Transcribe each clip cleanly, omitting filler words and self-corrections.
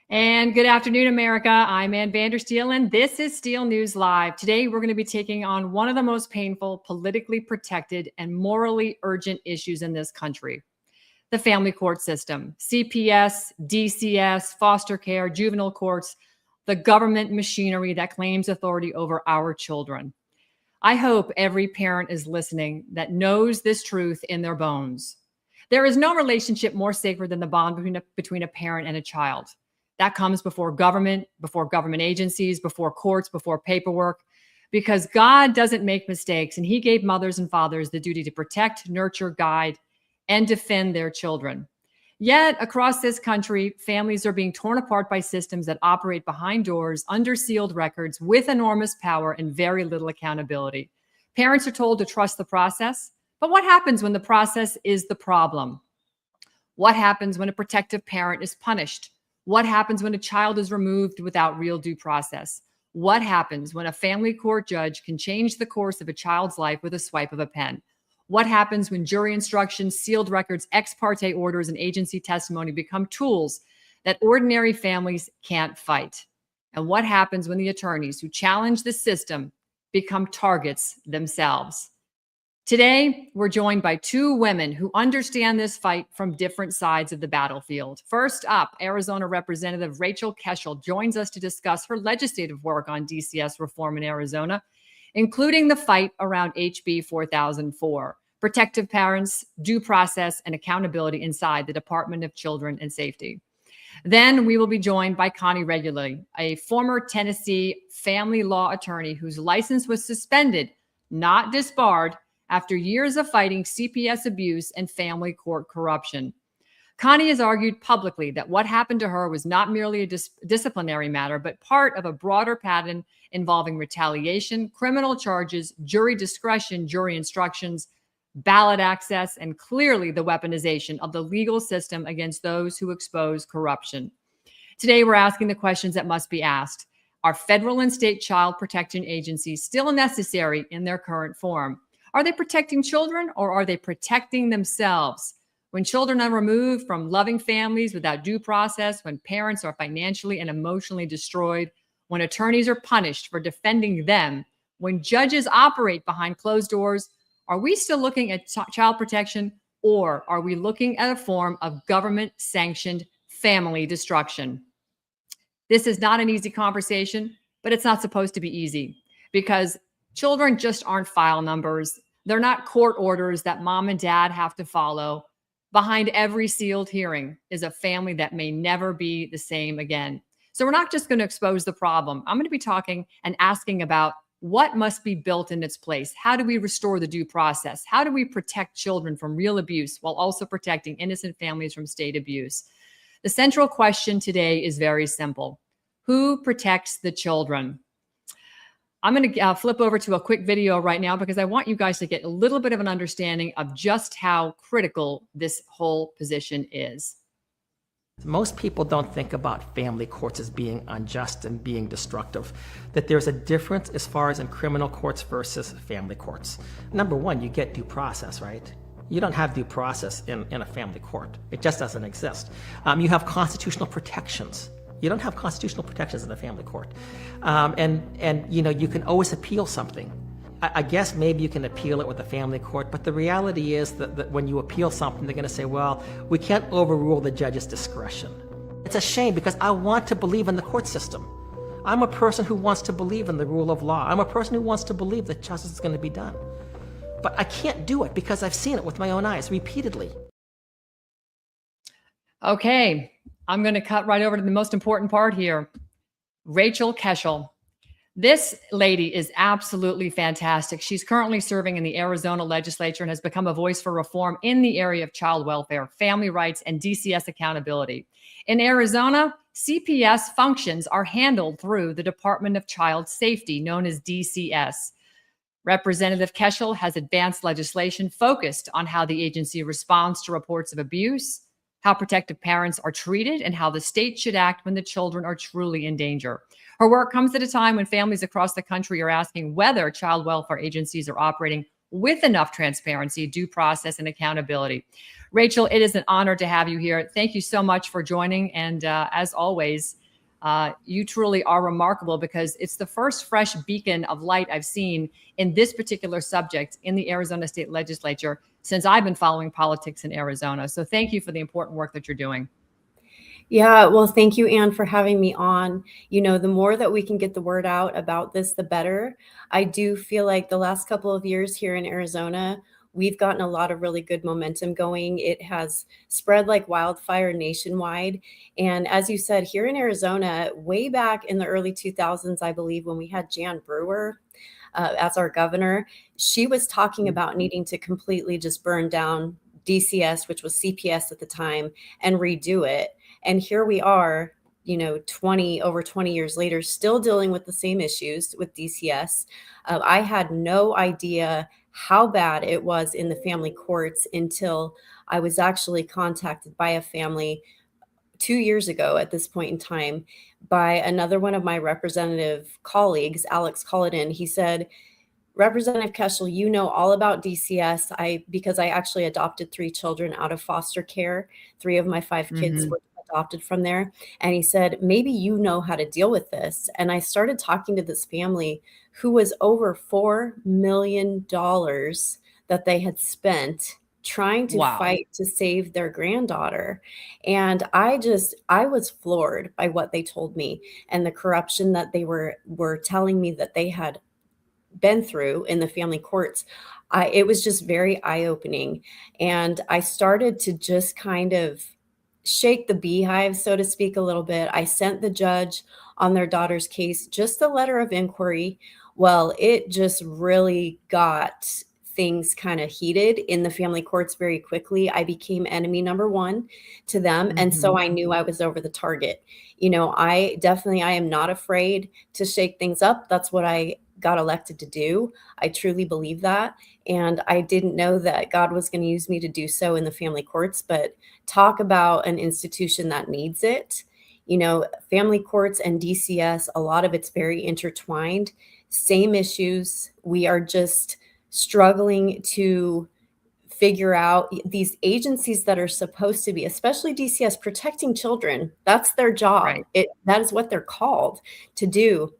And good afternoon, America. I'm Ann Vandersteel, and this is Steel News Live. Today, we're going to be taking on one of the most painful, politically protected, and morally urgent issues in this country: the family court system. CPS, DCS, foster care, juvenile courts, the government machinery that claims authority over our children. I hope every parent is listening that knows this truth in their bones. There is no relationship more sacred than the bond between a parent and a child. That comes before government agencies, before courts, before paperwork, because God doesn't make mistakes, and He gave mothers and fathers the duty to protect, nurture, guide, and defend their children. Yet, across this country, families are being torn apart by systems that operate behind doors, under sealed records, with enormous power and very little accountability. Parents are told to trust the process, but what happens when the process is the problem? What happens when a protective parent is punished? What happens when a child is removed without real due process? What happens when a family court judge can change the course of a child's life with a swipe of a pen? What happens when jury instructions, sealed records, ex parte orders, and agency testimony become tools that ordinary families can't fight? And what happens when the attorneys who challenge the system become targets themselves? Today, we're joined by two women who understand this fight from different sides of the battlefield. First up, Arizona Representative Rachel Keshel joins us to discuss her legislative work on DCS reform in Arizona, including the fight around HB 4004, protective parents, due process, and accountability inside the Department of Children and Safety. Then we will be joined by Connie Reguli, a former Tennessee family law attorney whose license was suspended, not disbarred, after years of fighting CPS abuse and family court corruption. Connie has argued publicly that what happened to her was not merely a disciplinary matter, but part of a broader pattern involving retaliation, criminal charges, jury discretion, jury instructions, ballot access, and clearly the weaponization of the legal system against those who expose corruption. Today, we're asking the questions that must be asked. Are federal and state child protection agencies still necessary in their current form? Are they protecting children, or are they protecting themselves? When children are removed from loving families without due process, when parents are financially and emotionally destroyed, when attorneys are punished for defending them, when judges operate behind closed doors, are we still looking at child protection, or are we looking at a form of government-sanctioned family destruction? This is not an easy conversation, but it's not supposed to be easy, because children just aren't file numbers. They're not court orders that mom and dad have to follow. Behind every sealed hearing is a family that may never be the same again. So we're not just going to expose the problem. I'm going to be talking and asking about what must be built in its place. How do we restore the due process? How do we protect children from real abuse while also protecting innocent families from state abuse? The central question today is very simple. Who protects the children? I'm going to flip over to a quick video right now because I want you guys to get a little bit of an understanding of just how critical this whole position is. Most people don't think about family courts as being unjust and being destructive, that there's a difference as far as in criminal courts versus family courts. Number one, you get due process, right? You don't have due process in a family court. It just doesn't exist. You have constitutional protections. You don't have constitutional protections in a family court. And you know, you can always appeal something. I guess maybe you can appeal it with a family court, but the reality is that when you appeal something, they're going to say, well, we can't overrule the judge's discretion. It's a shame because I want to believe in the court system. I'm a person who wants to believe in the rule of law. I'm a person who wants to believe that justice is going to be done. But I can't do it because I've seen it with my own eyes repeatedly. Okay, I'm going to cut right over to the most important part here. Rachel Keshel. This lady is absolutely fantastic. She's currently serving in the Arizona legislature and has become a voice for reform in the area of child welfare, family rights, and DCS accountability. In Arizona, CPS functions are handled through the Department of Child Safety, known as DCS. Representative Keshel has advanced legislation focused on how the agency responds to reports of abuse, how protective parents are treated, and how the state should act when the children are truly in danger. Her work comes at a time when families across the country are asking whether child welfare agencies are operating with enough transparency, due process, and accountability. Rachel, it is an honor to have you here. Thank you so much for joining. And as always, you truly are remarkable, because it's the first fresh beacon of light I've seen in this particular subject in the Arizona State Legislature since I've been following politics in Arizona. So thank you for the important work that you're doing. Yeah, well, thank you, Anne, for having me on. The more that we can get the word out about this, the better. I do feel like the last couple of years here in Arizona, we've gotten a lot of really good momentum going. It has spread like wildfire nationwide. And as you said, here in Arizona, way back in the early 2000s, I believe, when we had Jan Brewer as our governor, she was talking about needing to completely just burn down DCS, which was CPS at the time, and redo it. And here we are, over 20 years later, still dealing with the same issues with DCS. I had no idea how bad it was in the family courts until I was actually contacted by a family 2 years ago at this point in time by another one of my representative colleagues, Alex Culloden. He said, "Representative Keshel, you know all about DCS." Because I actually adopted 3 children out of foster care. 3 of my 5 kids were adopted from there. And he said, "Maybe you know how to deal with this." And I started talking to this family who was over $4 million that they had spent trying to fight to save their granddaughter. And I was floored by what they told me and the corruption that they were telling me that they had been through in the family courts. It was just very eye-opening. And I started to just kind of shake the beehive, so to speak, a little bit. I sent the judge on their daughter's case just a letter of inquiry. Well, it just really got things kind of heated in the family courts very quickly. I became enemy number 1 to them. And so I knew I was over the target. I am not afraid to shake things up. That's what I got elected to do. I truly believe that. And I didn't know that God was going to use me to do so in the family courts, but talk about an institution that needs it. Family courts and DCS, a lot of it's very intertwined, same issues. We are just struggling to figure out these agencies that are supposed to be, especially DCS, protecting children. That's their job. Right. That is what they're called to do.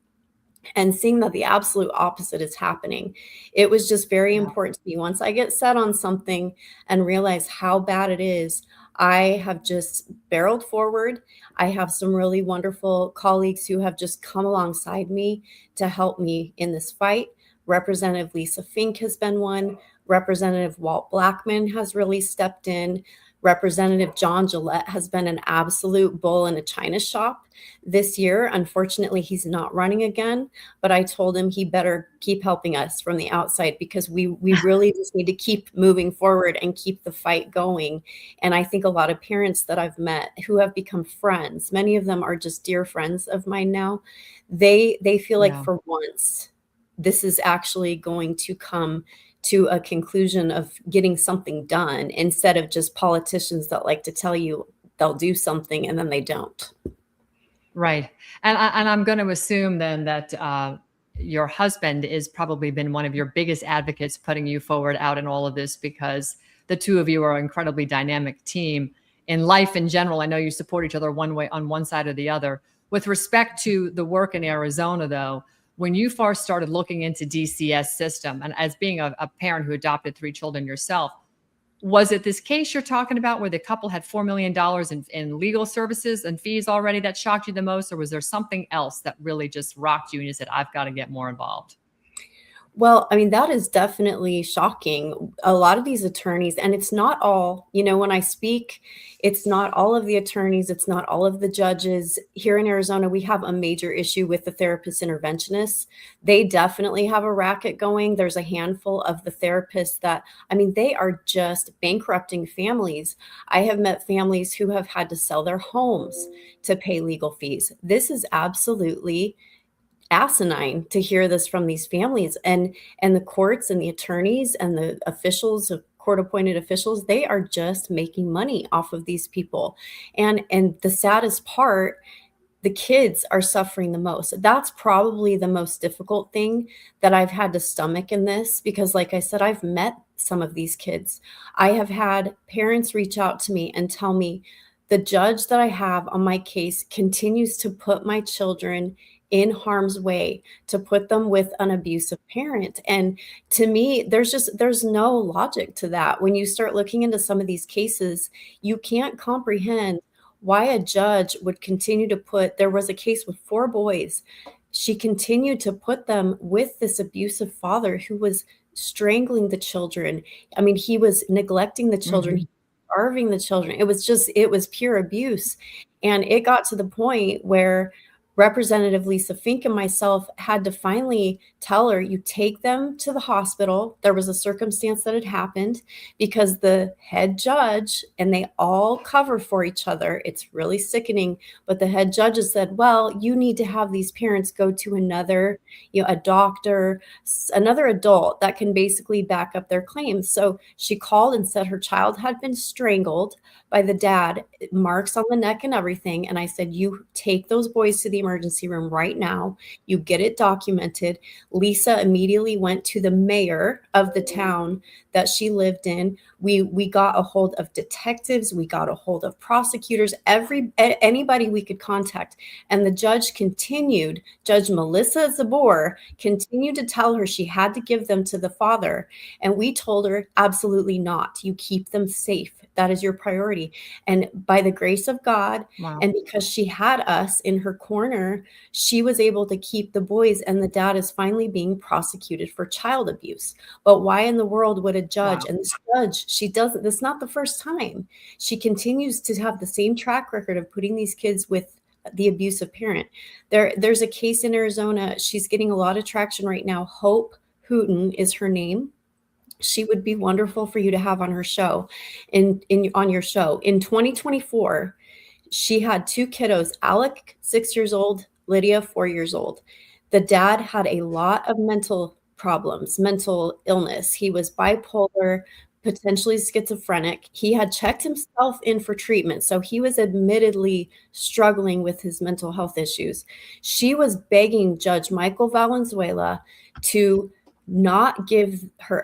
And seeing that the absolute opposite is happening, it was just very important to me. Once I get set on something and realize how bad it is, I have just barreled forward. I have some really wonderful colleagues who have just come alongside me to help me in this fight. Representative Lisa Fink has been one. Representative Walt Blackman has really stepped in. Representative John Gillette has been an absolute bull in a china shop this year. Unfortunately, he's not running again, but I told him he better keep helping us from the outside, because we really just need to keep moving forward and keep the fight going. And I think a lot of parents that I've met who have become friends, many of them are just dear friends of mine now, they feel like for once, this is actually going to come to a conclusion of getting something done, instead of just politicians that like to tell you they'll do something and then they don't. Right. And I'm going to assume then that your husband is probably been one of your biggest advocates putting you forward out in all of this, because the two of you are an incredibly dynamic team in life in general. I know you support each other one way on one side or the other. With respect to the work in Arizona, though, when you first started looking into DCS system, and as being a parent who adopted 3 children yourself, was it this case you're talking about where the couple had $4 million in legal services and fees already that shocked you the most? Or was there something else that really just rocked you and you said, I've got to get more involved? Well, I mean, that is definitely shocking. A lot of these attorneys, and it's not all, when I speak, it's not all of the attorneys, it's not all of the judges. Here in Arizona, we have a major issue with the therapist interventionists. They definitely have a racket going. There's a handful of the therapists that, they are just bankrupting families. I have met families who have had to sell their homes to pay legal fees. This is absolutely asinine to hear this from these families, and the courts and the attorneys and the officials of court appointed officials, they are just making money off of these people. And the saddest part, the kids are suffering the most. That's probably the most difficult thing that I've had to stomach in this because, like I said, I've met some of these kids. I have had parents reach out to me and tell me the judge that I have on my case continues to put my children in harm's way, to put them with an abusive parent. And to me, there's no logic to that. When you start looking into some of these cases, you can't comprehend why a judge would continue to put there was a case with 4 boys. She continued to put them with this abusive father who was strangling the children. I mean, he was neglecting the children, Mhm. starving the children. It was pure abuse. And it got to the point where Representative Lisa Fink and myself had to finally tell her, you take them to the hospital. There was a circumstance that had happened because the head judge, and they all cover for each other. It's really sickening. But the head judge has said, well, you need to have these parents go to another, a doctor, another adult that can basically back up their claims. So she called and said her child had been strangled by the dad, marks on the neck and everything. And I said, you take those boys to the emergency room right now. You get it documented. Lisa immediately went to the mayor of the town that she lived in. We got a hold of detectives. We got a hold of prosecutors, anybody we could contact. And the judge continued, Judge Melissa Zabor continued to tell her she had to give them to the father. And we told her, absolutely not. You keep them safe. That is your priority. And by the grace of God, Wow. and because she had us in her corner, she was able to keep the boys, and the dad is finally being prosecuted for child abuse. But why in the world would a judge, Wow. and this judge, she doesn't, this is not the first time. She continues to have the same track record of putting these kids with the abusive parent. There's a case in Arizona. She's getting a lot of traction right now. Hope Hooten is her name. She would be wonderful for you to have on her show, on your show. In 2024, she had 2 kiddos, Alec, 6 years old, Lydia, 4 years old. The dad had a lot of mental problems, mental illness. He was bipolar, potentially schizophrenic. He had checked himself in for treatment, so he was admittedly struggling with his mental health issues. She was begging Judge Michael Valenzuela to not give her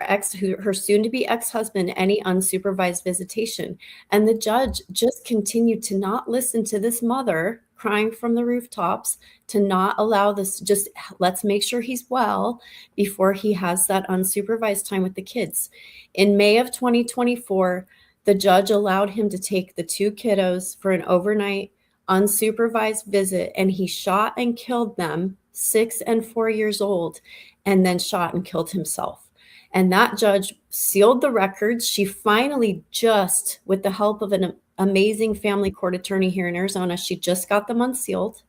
soon-to-be ex-husband any unsupervised visitation. And the judge just continued to not listen to this mother crying from the rooftops, to not allow this, just let's make sure he's well before he has that unsupervised time with the kids. In May of 2024, the judge allowed him to take the 2 kiddos for an overnight unsupervised visit, and he shot and killed them, 6 and 4 years old, and then shot and killed himself. And that judge sealed the records. She finally, just with the help of an amazing family court attorney here in Arizona, she just got them unsealed.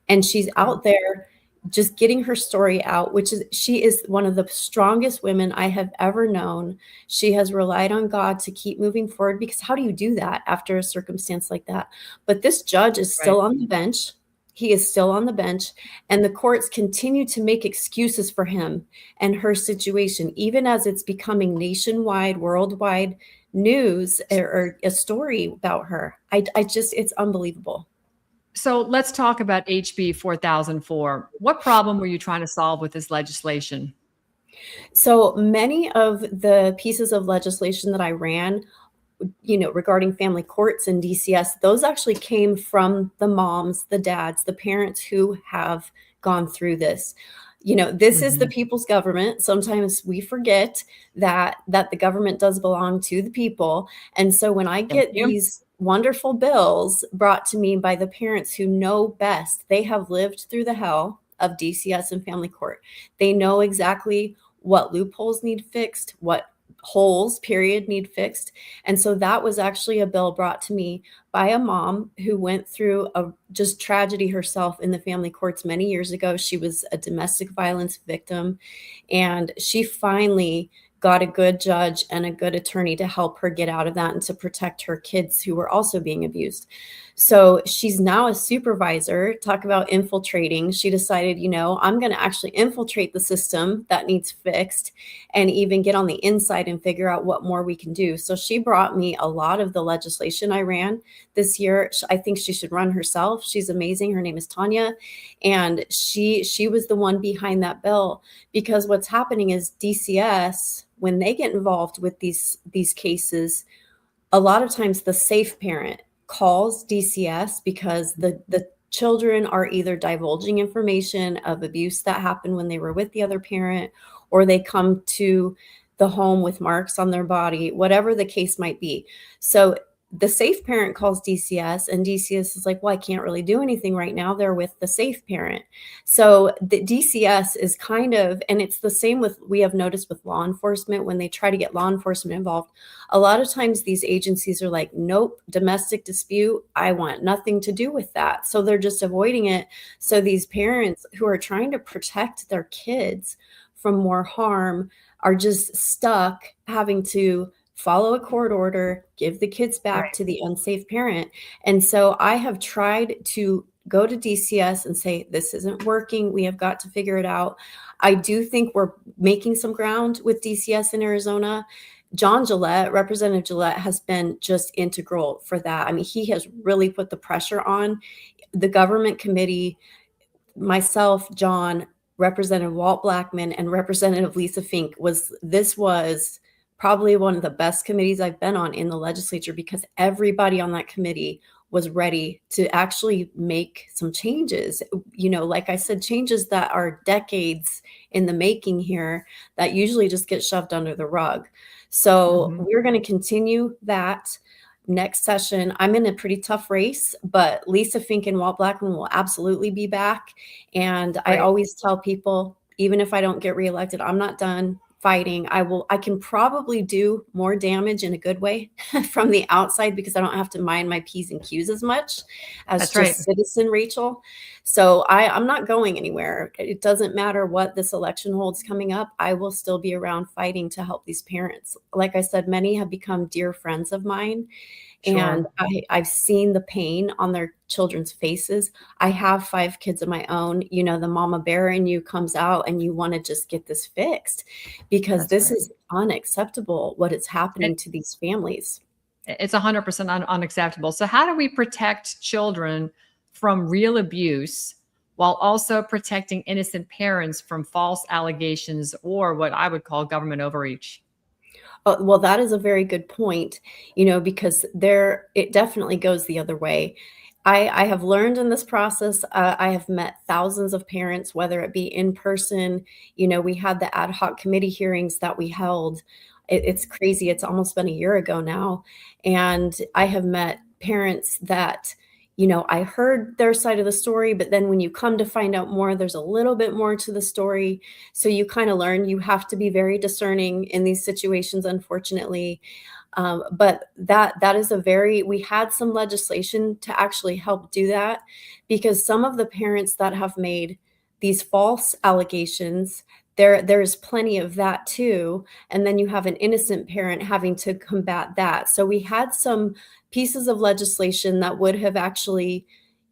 And she's out there just getting her story out, she is one of the strongest women I have ever known. She has relied on God to keep moving forward, because how do you do that after a circumstance like that? But this judge is still on the bench. He is still on the bench, and the courts continue to make excuses for him and her situation, even as it's becoming nationwide, worldwide news, or a story about her. It's unbelievable. So let's talk about HB 4004. What problem were you trying to solve with this legislation? So many of the pieces of legislation that I ran, regarding family courts and DCS, those actually came from the moms, the dads, the parents who have gone through this. This is the people's government. Sometimes we forget that the government does belong to the people. And so when I get these wonderful bills brought to me by the parents who know best, they have lived through the hell of DCS and family court. They know exactly what loopholes need fixed, what holes, period, need fixed. And so that was actually a bill brought to me by a mom who went through a just tragedy herself in the family courts many years ago. She was a domestic violence victim, and she finally got a good judge and a good attorney to help her get out of that and to protect her kids who were also being abused. So she's now a supervisor. Talk about infiltrating. She decided, I'm going to actually infiltrate the system that needs fixed and even get on the inside and figure out what more we can do. So she brought me a lot of the legislation I ran this year. I think she should run herself. She's amazing. Her name is Tanya. And she was the one behind that bill, because what's happening is DCS, when they get involved with these cases, a lot of times the safe parent calls DCS because the children are either divulging information of abuse that happened when they were with the other parent, or they come to the home with marks on their body, whatever the case might be. So the safe parent calls DCS, and DCS is like, well, I can't really do anything right now. They're with the safe parent. So the DCS is kind of, and it's the same we have noticed with law enforcement, when they try to get law enforcement involved, a lot of times these agencies are like, nope, domestic dispute, I want nothing to do with that. So they're just avoiding it. So these parents who are trying to protect their kids from more harm are just stuck having to follow a court order, give the kids back to the unsafe parent. And so I have tried to go to DCS and say, this isn't working. We have got to figure it out. I do think we're making some ground with DCS in Arizona. John Gillette, Representative Gillette, has been just integral for that. I mean, he has really put the pressure on the government committee, myself, John, Representative Walt Blackman, and Representative Lisa Fink. This was probably one of the best committees I've been on in the legislature, because everybody on that committee was ready to actually make some changes. Like I said, changes that are decades in the making here that usually just get shoved under the rug. So we're going to continue that next session. I'm in a pretty tough race, but Lisa Fink and Walt Blackman will absolutely be back. And I always tell people, even if I don't get reelected, I'm not done fighting. I can probably do more damage in a good way from the outside, because I don't have to mind my P's and Q's as much as citizen Rachel. So I'm not going anywhere. It doesn't matter what this election holds coming up. I will still be around fighting to help these parents. Like I said, many have become dear friends of mine. And I've seen the pain on their children's faces. I have 5 kids of my own. The mama bear in you comes out, and you want to just get this fixed, because this is unacceptable, what is happening to these families. It's 100% unacceptable. So how do we protect children from real abuse while also protecting innocent parents from false allegations, or what I would call government overreach? Oh, well, that is a very good point, because it definitely goes the other way. I have learned in this process, I have met thousands of parents, whether it be in person. We had the ad hoc committee hearings that we held. It's crazy. It's almost been a year ago now. And I have met parents that, I heard their side of the story, but then when you come to find out more, there's a little bit more to the story. So you kind of learn you have to be very discerning in these situations, unfortunately. But that is we had some legislation to actually help do that, because some of the parents that have made these false allegations, there's plenty of that too. And then you have an innocent parent having to combat that. So we had some pieces of legislation that would have actually,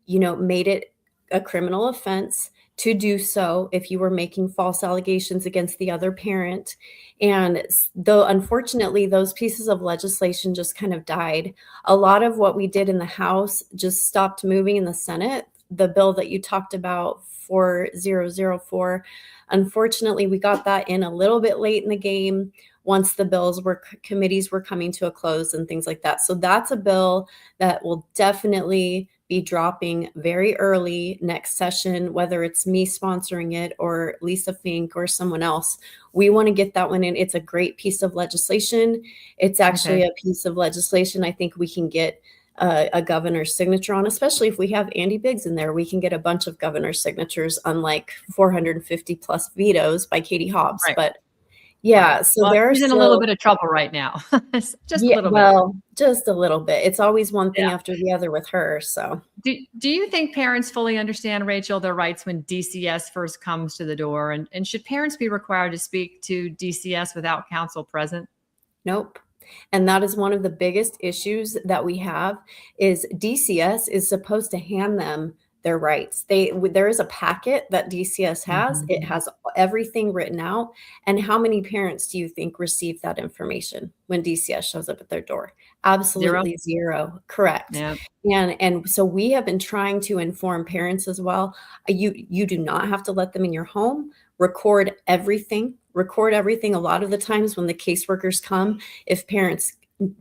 made it a criminal offense to do so if you were making false allegations against the other parent. And though, unfortunately, those pieces of legislation just kind of died. A lot of what we did in the House just stopped moving in the Senate. The bill that you talked about, 4004, unfortunately, we got that in a little bit late in the game, once the committees were coming to a close and things like that. So that's a bill that will definitely be dropping very early next session, whether it's me sponsoring it or Lisa Fink or someone else. We want to get that one in. It's a great piece of legislation. It's actually a piece of legislation I think we can get a governor's signature on, especially if we have Andy Biggs in there. We can get a bunch of governor's signatures, unlike 450 plus vetoes by Katie Hobbs. But Yeah, Right. so Well, there are she's in a little still bit of trouble right now. Just a yeah, little bit. well, just a little bit. It's always one thing Yeah. after the other with her, so. Do you think parents fully understand, Rachel, their rights when DCS first comes to the door? And should parents be required to speak to DCS without counsel present? Nope. And that is one of the biggest issues that we have is DCS is supposed to hand them their rights. There is a packet that DCS has. It Mhm. has everything written out. And how many parents do you think receive that information when DCS shows up at their door? 0? Absolutely zero. Correct. Yeah. And so we have been trying to inform parents as well. You do not have to let them in your home. Record everything. Record everything. A lot of the times when the caseworkers come, if parents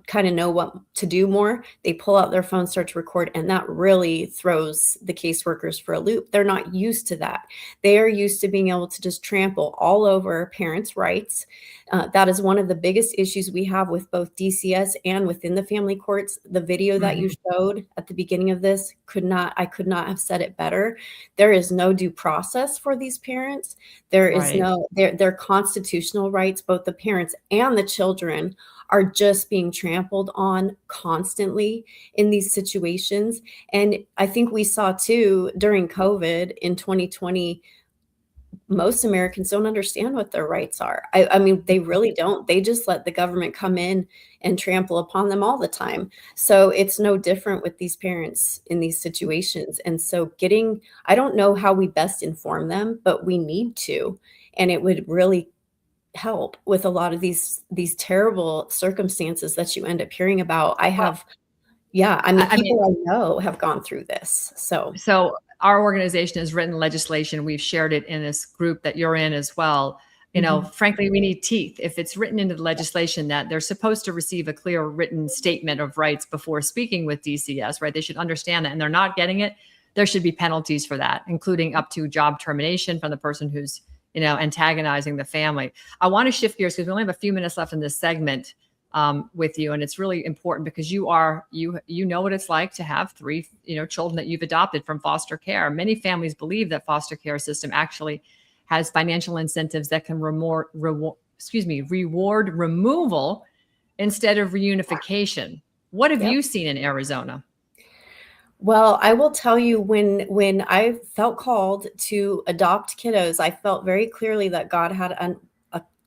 kind of know what to do more, they pull out their phone, start to record, and that really throws the caseworkers for a loop. They're not used to that. They are used to being able to just trample all over parents' rights. That is one of the biggest issues we have with both DCS and within the family courts. The video that you Mhm. showed at the beginning of this I could not have said it better. There is no due process for these parents. There is Right. no their constitutional rights, both the parents and the children are just being trampled on constantly in these situations. And I think we saw too during COVID in 2020, most Americans don't understand what their rights are. I mean, they really don't. They just let the government come in and trample upon them all the time. So it's no different with these parents in these situations. And so I don't know how we best inform them, but we need to. And it would really help with a lot of these terrible circumstances that you end up hearing about. Well, Yeah, I mean, I mean, people I know have gone through this. So, so our organization has written legislation. We've shared it in this group that you're in as well. mhm, Frankly, we need teeth. If it's written into the legislation that they're supposed to receive a clear written statement of rights before speaking with DCS, right? They should understand that, and they're not getting it. There should be penalties for that, including up to job termination from the person who's, antagonizing the family. I want to shift gears because we only have a few minutes left in this segment with you, and it's really important because you know what it's like to have three children that you've adopted from foster care. Many families believe that foster care system actually has financial incentives that can reward removal instead of reunification. What have yep. you seen in Arizona? Well, I will tell you when I felt called to adopt kiddos, I felt very clearly that God had a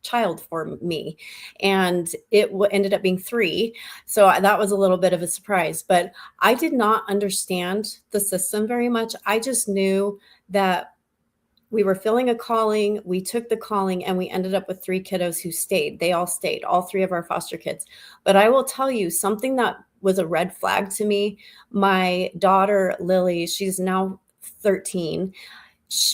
child for me, and it ended up being 3. So that was a little bit of a surprise, but I did not understand the system very much. I just knew that we were filling a calling, we took the calling, and we ended up with 3 kiddos who stayed. They all stayed, all 3 of our foster kids. But I will tell you something that was a red flag to me. My daughter, Lily, she's now 13.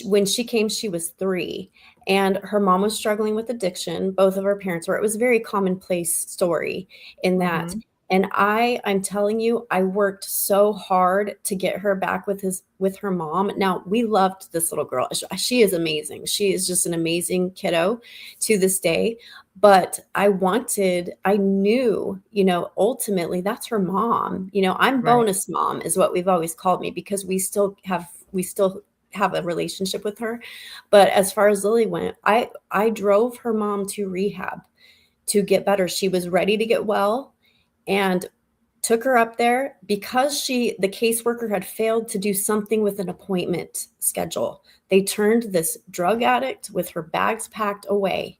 When she came, she was 3, and her mom was struggling with addiction. Both of her parents were. It was a very commonplace story in that. Mhm. And I'm telling you, I worked so hard to get her back with her mom. Now, we loved this little girl. She is amazing. She is just an amazing kiddo to this day. But I knew, ultimately that's her mom. I'm Right. bonus mom is what we've always called me because we still have a relationship with her. But as far as Lily went, I drove her mom to rehab to get better. She was ready to get well and took her up there because the caseworker had failed to do something with an appointment schedule. They turned this drug addict with her bags packed away.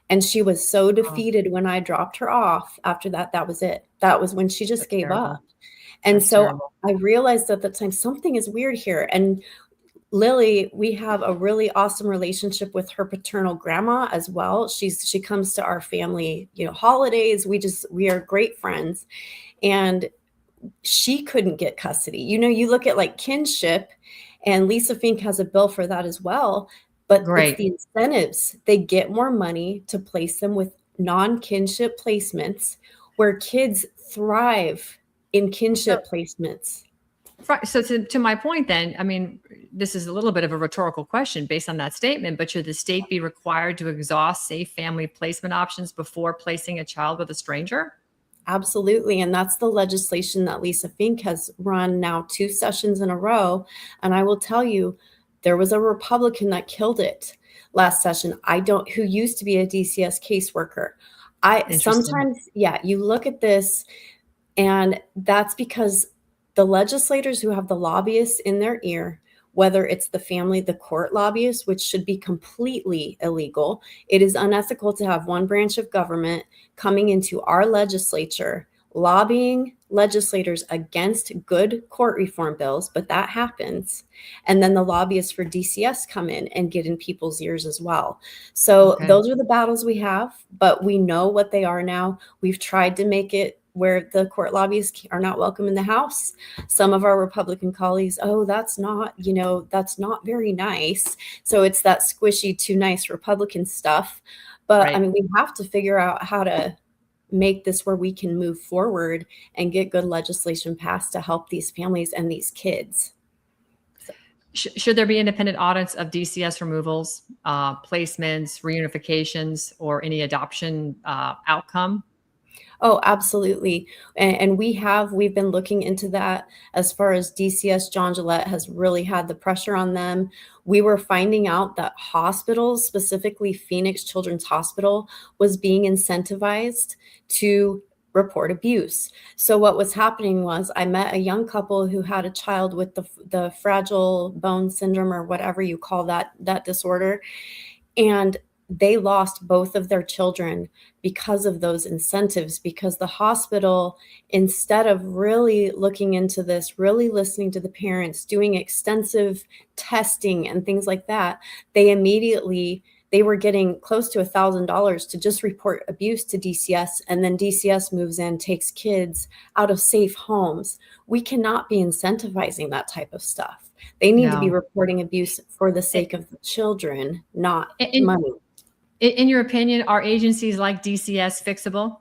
And she was so Oh, defeated when I dropped her off. After that, that was it. That was when she just that's gave terrible. up. And That's so terrible. I realized at the time something is weird here. And Lily, we have a really awesome relationship with her paternal grandma as well. She comes to our family, holidays. We are great friends. And she couldn't get custody. You look at like kinship, and Lisa Fink has a bill for that as well. But it's Great. the incentives. They get more money to place them with non-kinship placements where kids thrive in So, kinship placements. so to my point, then, I mean, this is a little bit of a rhetorical question based on that statement, but should the state be required to exhaust safe family placement options before placing a child with a stranger? Absolutely. And that's the legislation that Lisa Fink has run now 2 sessions in a row. And I will tell you, there was a Republican that killed it. last session, who used to be a DCS caseworker. Interesting. Sometimes, yeah, you look at this, and that's because the legislators who have the lobbyists in their ear, whether it's the court lobbyists, which should be completely illegal. It is unethical to have one branch of government coming into our legislature, lobbying legislators against good court reform bills, but that happens. And then the lobbyists for DCS come in and get in people's ears as well. So Okay. those are the battles we have, but we know what they are now. We've tried to make it where the court lobbyists are not welcome in the House. Some of our Republican colleagues, oh, that's not very nice. So it's that squishy, too nice Republican stuff. But I Right. mean, we have to figure out how to make this where we can move forward and get good legislation passed to help these families and these kids. Should there be independent audits of DCS removals, placements, reunifications, or any adoption outcome? Oh, absolutely. And we've been looking into that. As far as DCS, John Gillette has really had the pressure on them. We were finding out that hospitals, specifically Phoenix Children's Hospital, was being incentivized to report abuse. So what was happening was, I met a young couple who had a child with the fragile bone syndrome, or whatever you call that disorder. And they lost both of their children because of those incentives, because the hospital, instead of really looking into this, really listening to the parents, doing extensive testing and things like that, they were getting close to $1,000 to just report abuse to DCS, and then DCS moves in, takes kids out of safe homes. We cannot be incentivizing that type of stuff. They need to be No. reporting abuse for the sake of the children, not In, money. in your opinion, are agencies like DCS fixable?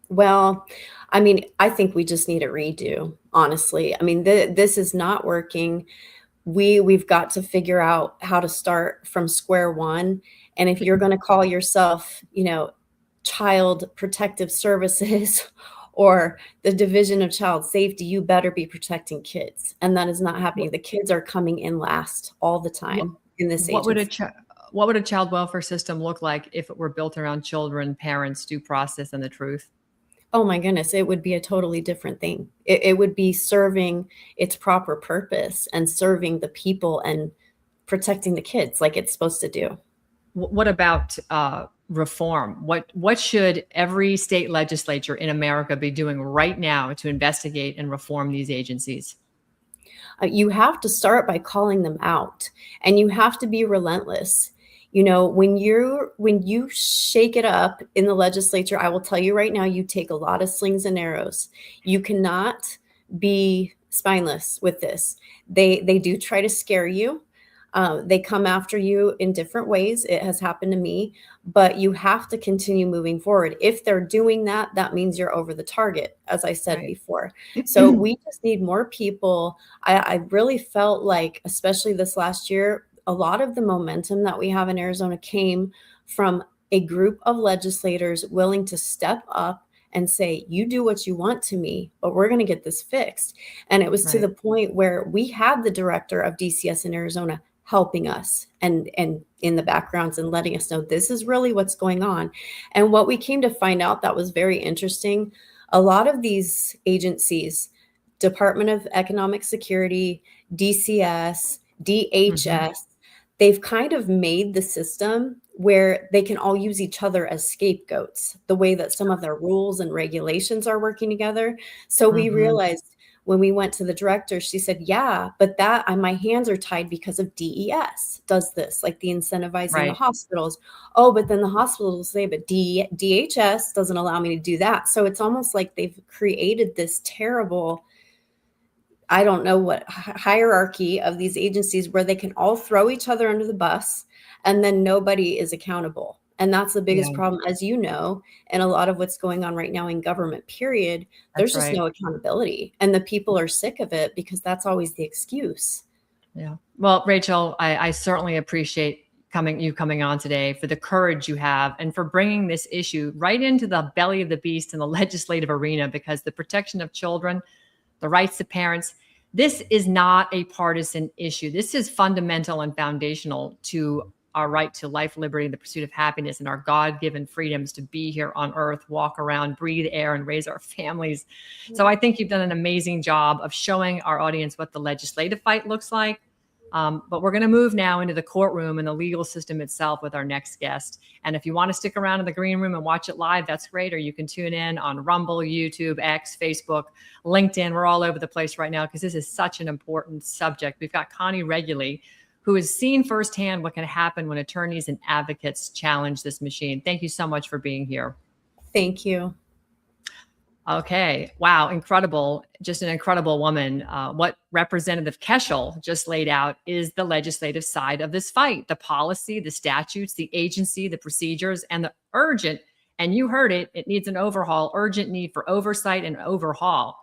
Well, I mean, I think we just need a redo, honestly. I mean, this is not working. We've got to figure out how to start from square one. And if you're going to call yourself, Child Protective Services or the Division of Child Safety, you better be protecting kids. And that is not happening. The kids are coming in last all the time in this What would agency. what would a child welfare system look like if it were built around children, parents, due process, and the truth? Oh my goodness, it would be a totally different thing. It would be serving its proper purpose and serving the people and protecting the kids like it's supposed to do. What about reform? What should every state legislature in America be doing right now to investigate and reform these agencies? You have to start by calling them out, and you have to be relentless. When you shake it up in the legislature, I will tell you right now, you take a lot of slings and arrows. You cannot be spineless with this. They do try to scare you. They come after you in different ways. It has happened to me, but you have to continue moving forward. If they're doing that, that means you're over the target, as I said Right. before. So we just need more people. I really felt like, especially this last year, a lot of the momentum that we have in Arizona came from a group of legislators willing to step up and say, you do what you want to me, but we're going to get this fixed. And it was to Right. the point where we had the director of DCS in Arizona helping us and in the backgrounds and letting us know this is really what's going on. And what we came to find out that was very interesting, a lot of these agencies, Department of Economic Security, DCS, DHS, they've kind of made the system where they can all use each other as scapegoats, the way that some of their rules and regulations are working together. So we Mhm. realized when we went to the director, she said, yeah, but my hands are tied because of DES does this, like the incentivizing the Right. hospitals. Oh, but then the hospitals say, but DHS doesn't allow me to do that. So it's almost like they've created this terrible, I don't know what hierarchy of these agencies where they can all throw each other under the bus and then nobody is accountable. And that's the biggest Yeah, problem, as you know, and a lot of what's going on right now in government, period. There's that's just right. no accountability. And the people are sick of it because that's always the excuse. Yeah. Well, Rachel, I certainly appreciate you coming on today, for the courage you have and for bringing this issue right into the belly of the beast in the legislative arena, because the protection of children, the rights of parents, This is not a partisan issue. This is fundamental and foundational to our right to life, liberty, and the pursuit of happiness, and our God-given freedoms to be here on earth, walk around, breathe air, and raise our families. So I think you've done an amazing job of showing our audience what the legislative fight looks like. But we're going to move now into the courtroom and the legal system itself with our next guest. And if you want to stick around in the green room and watch it live, that's great. Or you can tune in on Rumble, YouTube, X, Facebook, LinkedIn. We're all over the place right now because this is such an important subject. We've got Connie Reguli, who has seen firsthand what can happen when attorneys and advocates challenge this machine. Thank you so much for being here. Thank you. Okay. Wow. Incredible. Just an incredible woman. What Representative Keshel just laid out is the legislative side of this fight: the policy, the statutes, the agency, the procedures, and the urgent, and you heard it, it needs an overhaul, urgent need for oversight and overhaul.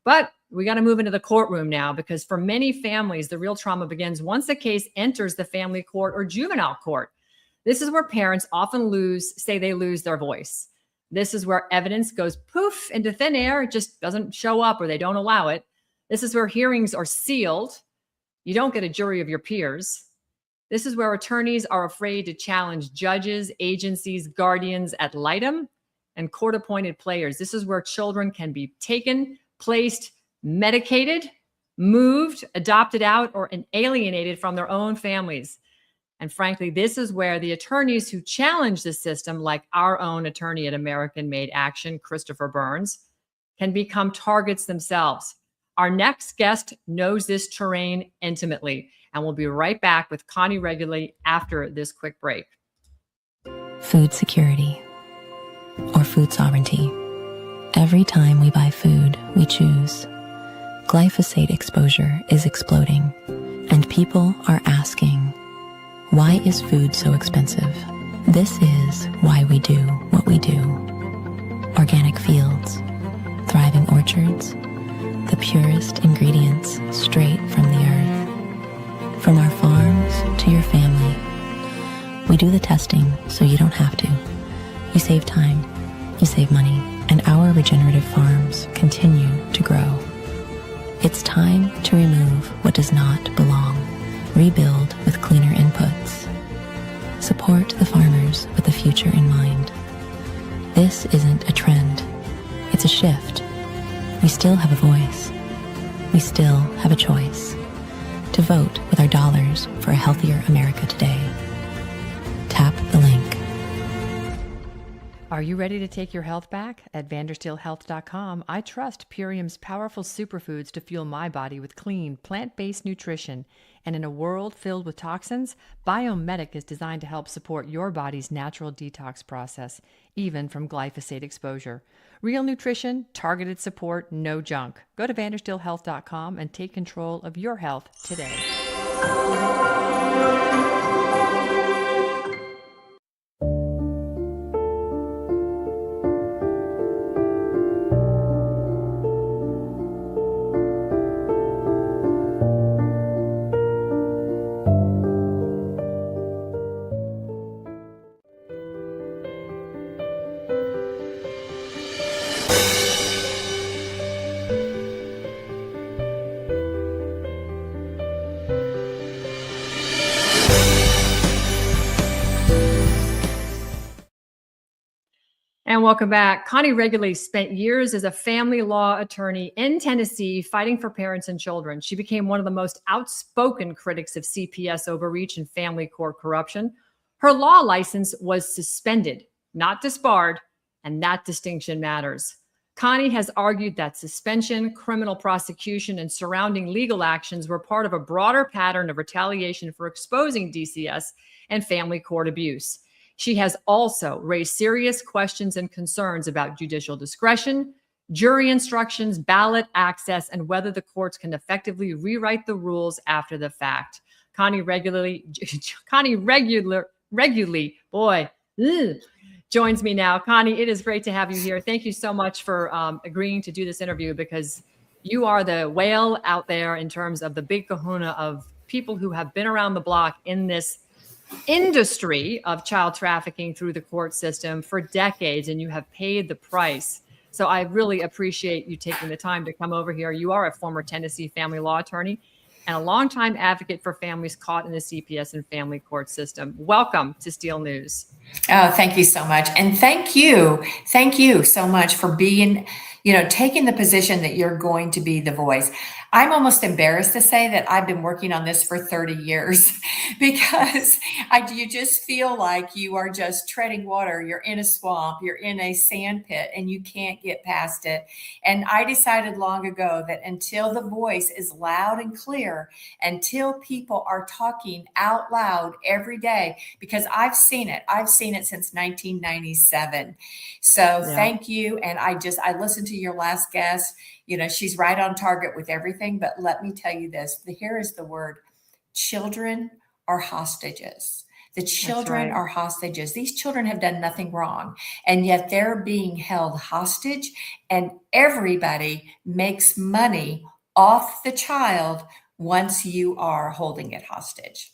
But we got to move into the courtroom now, because for many families, the real trauma begins once a case enters the family court or juvenile court. This is where parents often say they lose their voice. This is where evidence goes poof into thin air. It just doesn't show up, or they don't allow it. This is where hearings are sealed. You don't get a jury of your peers. This is where attorneys are afraid to challenge judges, agencies, guardians ad litem, and court-appointed players. This is where children can be taken, placed, medicated, moved, adopted out, or alienated from their own families. And frankly, this is where the attorneys who challenge the system, like our own attorney at American Made Action, Christopher Burns, can become targets themselves. Our next guest knows this terrain intimately, and we'll be right back with Connie Reguli after this quick break. Food security or food sovereignty. Every time we buy food, we choose. Glyphosate exposure is exploding, and people are asking, why is food so expensive? This is why we do what we do. Organic fields, thriving orchards, the purest ingredients straight from the earth. From our farms to your family, we do the testing so you don't have to. You save time, you save money, and our regenerative farms continue to grow. It's time to remove what does not belong. Rebuild with cleaner inputs. Support the farmers with the future in mind. This isn't a trend, it's a shift. We still have a voice. We still have a choice to vote with our dollars for a healthier America today. Tap the link. Are you ready to take your health back? At vandersteelhealth.com, I trust Purium's powerful superfoods to fuel my body with clean, plant-based nutrition. And in a world filled with toxins, Biomedic is designed to help support your body's natural detox process, even from glyphosate exposure. Real nutrition, targeted support, no junk. Go to vandersteelhealth.com and take control of your health today. And welcome back. Connie Reguli spent years as a family law attorney in Tennessee fighting for parents and children. She became one of the most outspoken critics of CPS overreach and family court corruption. Her law license was suspended, not disbarred, and that distinction matters. Connie has argued that suspension, criminal prosecution, and surrounding legal actions were part of a broader pattern of retaliation for exposing DCS and family court abuse. She has also raised serious questions and concerns about judicial discretion, jury instructions, ballot access, and whether the courts can effectively rewrite the rules after the fact. Connie Reguli, joins me now. Connie, it is great to have you here. Thank you so much for agreeing to do this interview, because you are the whale out there in terms of the big kahuna of people who have been around the block in this industry of child trafficking through the court system for decades, and you have paid the price. So I really appreciate you taking the time to come over here. You are a former Tennessee family law attorney and a longtime advocate for families caught in the CPS and family court system. Welcome to Steel News. Oh, thank you so much. And thank you. Thank you so much for being, taking the position that you're going to be the voice. I'm almost embarrassed to say that I've been working on this for 30 years because you just feel like you are just treading water. You're in a swamp, you're in a sand pit, and you can't get past it. And I decided long ago that until the voice is loud and clear, until people are talking out loud every day, because I've seen it since 1997. So Thank you. And I listened to your last guest. She's right on target with everything. But let me tell you this. Here is the word. Children are hostages. The children are hostages. These children have done nothing wrong, and yet they're being held hostage, and everybody makes money off the child once you are holding it hostage.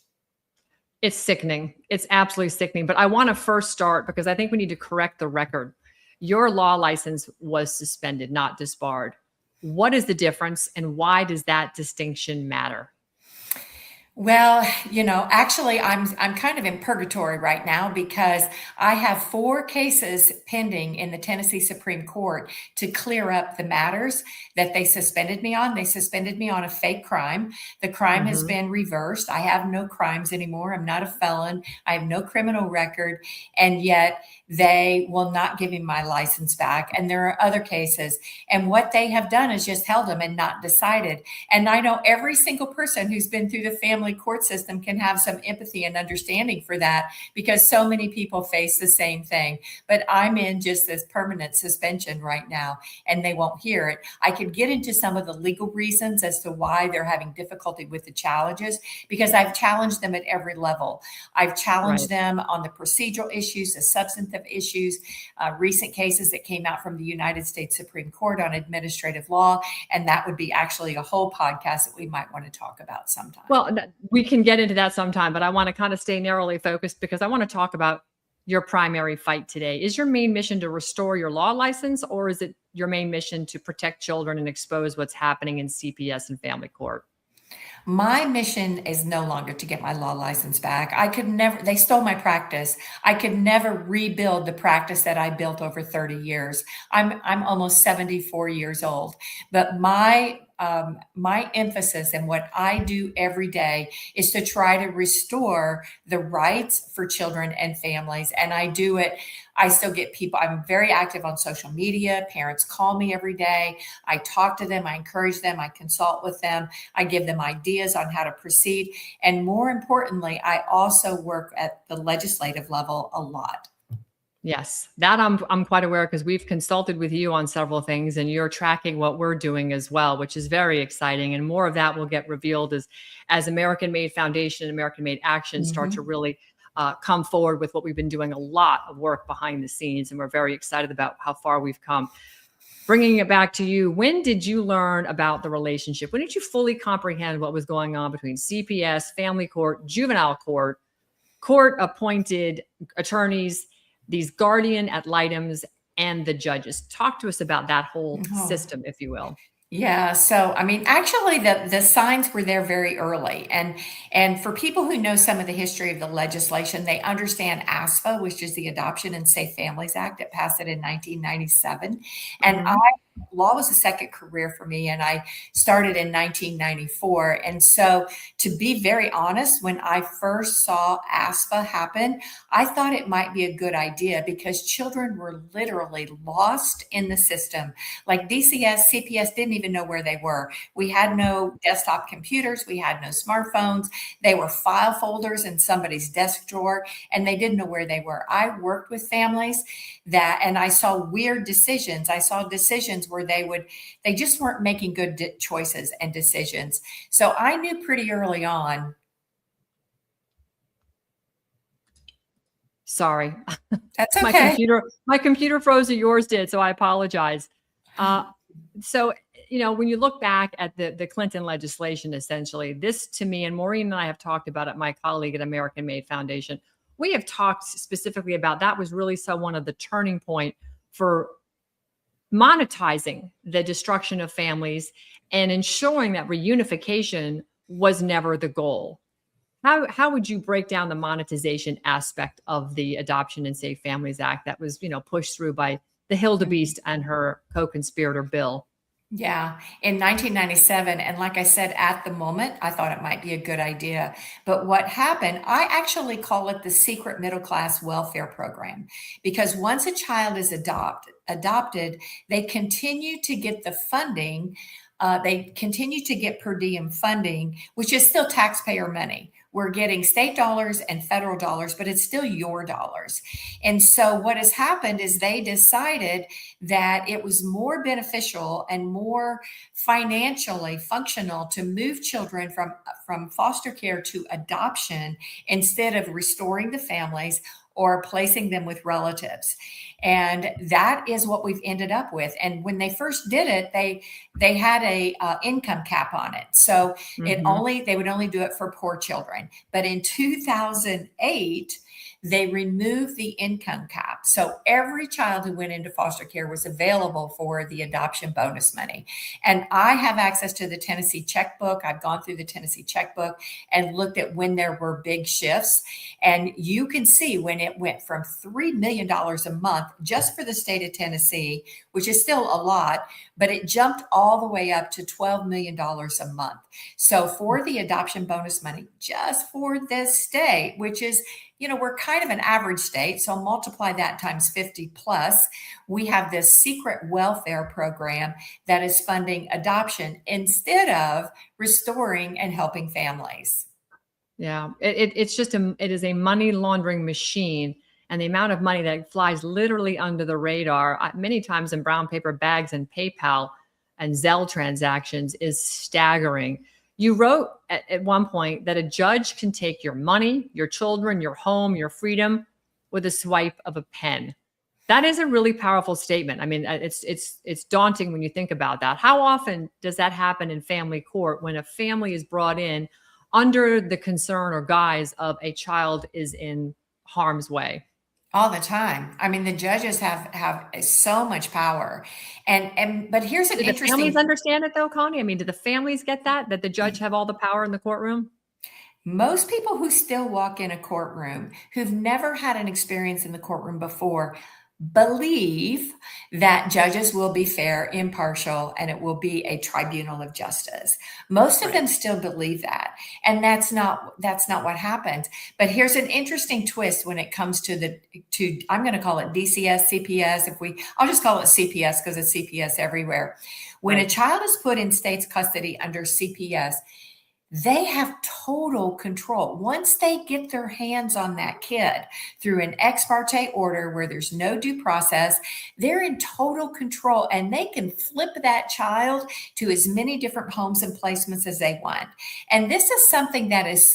It's sickening. It's absolutely sickening. But I want to first start because I think we need to correct the record. Your law license was suspended, not disbarred. What is the difference, and why does that distinction matter? Well, actually, I'm kind of in purgatory right now because I have 4 cases pending in the Tennessee Supreme Court to clear up the matters that they suspended me on. They suspended me on a fake crime. The crime has been reversed. I have no crimes anymore. I'm not a felon. I have no criminal record, and yet they will not give me my license back. And there are other cases. And what they have done is just held them and not decided. And I know every single person who's been through the family court system can have some empathy and understanding for that because so many people face the same thing. But I'm in just this permanent suspension right now, and they won't hear it. I could get into some of the legal reasons as to why they're having difficulty with the challenges, because I've challenged them at every level. I've challenged them on the procedural issues, the substantive issues, recent cases that came out from the United States Supreme Court on administrative law. And that would be actually a whole podcast that we might want to talk about sometime. Well, we can get into that sometime, but I want to kind of stay narrowly focused because I want to talk about your primary fight today. Is your main mission to restore your law license, or is it your main mission to protect children and expose what's happening in CPS and family court? My mission is no longer to get my law license back. They stole my practice. I could never rebuild the practice that I built over 30 years. I'm almost 74 years old, but my emphasis and what I do every day is to try to restore the rights for children and families. And I do it. I still get people. I'm very active on social media. Parents call me every day. I talk to them. I encourage them. I consult with them. I give them ideas on how to proceed. And more importantly, I also work at the legislative level a lot. Yes, that I'm quite aware because we've consulted with you on several things and you're tracking what we're doing as well, which is very exciting. And more of that will get revealed as American Made Foundation and American Made Action start to really come forward with what we've been doing a lot of work behind the scenes. And we're very excited about how far we've come. Bringing it back to you, when did you learn about the relationship? When did you fully comprehend what was going on between CPS, family court, juvenile court, court-appointed attorneys, these guardian ad litems, and the judges? Talk to us about that whole system, if you will. Yeah. So, I mean, actually the signs were there very early. And for people who know some of the history of the legislation, they understand ASFA, which is the Adoption and Safe Families Act. It passed it in 1997. And law was a second career for me, and I started in 1994. And so, to be very honest, when I first saw ASFA happen, I thought it might be a good idea because children were literally lost in the system. Like DCS, CPS didn't even know where they were. We had no desktop computers. We had no smartphones. They were file folders in somebody's desk drawer, and they didn't know where they were. I worked with families and I saw weird decisions. I saw decisions where they just weren't making good choices and decisions. So I knew pretty early on. Sorry. That's okay. My computer froze or yours did, so I apologize. So, when you look back at the Clinton legislation, essentially, this to me, and Maureen and I have talked about it, my colleague at American Made Foundation, we have talked specifically about that was really one of the turning point for monetizing the destruction of families and ensuring that reunification was never the goal. How would you break down the monetization aspect of the Adoption and Safe Families Act that was, pushed through by the Hildebeest and her co-conspirator Bill? Yeah, in 1997, and like I said, at the moment, I thought it might be a good idea. But what happened, I actually call it the secret middle class welfare program, because once a child is adopted, they continue to get the funding. They continue to get per diem funding, which is still taxpayer money. We're getting state dollars and federal dollars, but it's still your dollars. And so what has happened is they decided that it was more beneficial and more financially functional to move children from foster care to adoption instead of restoring the families or placing them with relatives. And that is what we've ended up with. And when they first did it, they had a income cap on it. So they would only do it for poor children. But in 2008, they removed the income cap. So every child who went into foster care was available for the adoption bonus money. And I have access to the Tennessee checkbook. I've gone through the Tennessee checkbook and looked at when there were big shifts. And you can see when it went from $3 million a month just for the state of Tennessee, which is still a lot, but it jumped all the way up to $12 million a month. So for the adoption bonus money, just for this state, which is, we're kind of an average state. So multiply that times 50 plus, we have this secret welfare program that is funding adoption instead of restoring and helping families. Yeah, it is a money laundering machine, and the amount of money that flies literally under the radar, many times in brown paper bags and PayPal and Zelle transactions, is staggering. You wrote at one point that a judge can take your money, your children, your home, your freedom with a swipe of a pen. That is a really powerful statement. I mean, it's daunting when you think about that. How often does that happen in family court when a family is brought in under the concern or guise of a child is in harm's way? All the time. I mean, the judges have so much power. But here's an Do the interesting. families understand it though, Connie? I mean, do the families get that the judge have all the power in the courtroom? Most people who still walk in a courtroom who've never had an experience in the courtroom before believe that judges will be fair, impartial, and it will be a tribunal of justice. Most of them still believe that. And that's not what happens. But here's an interesting twist when it comes to I'm going to call it DCS, CPS. I'll just call it CPS because it's CPS everywhere. When a child is put in state's custody under CPS, they have total control. Once they get their hands on that kid through an ex parte order where there's no due process, they're in total control and they can flip that child to as many different homes and placements as they want. And this is something that is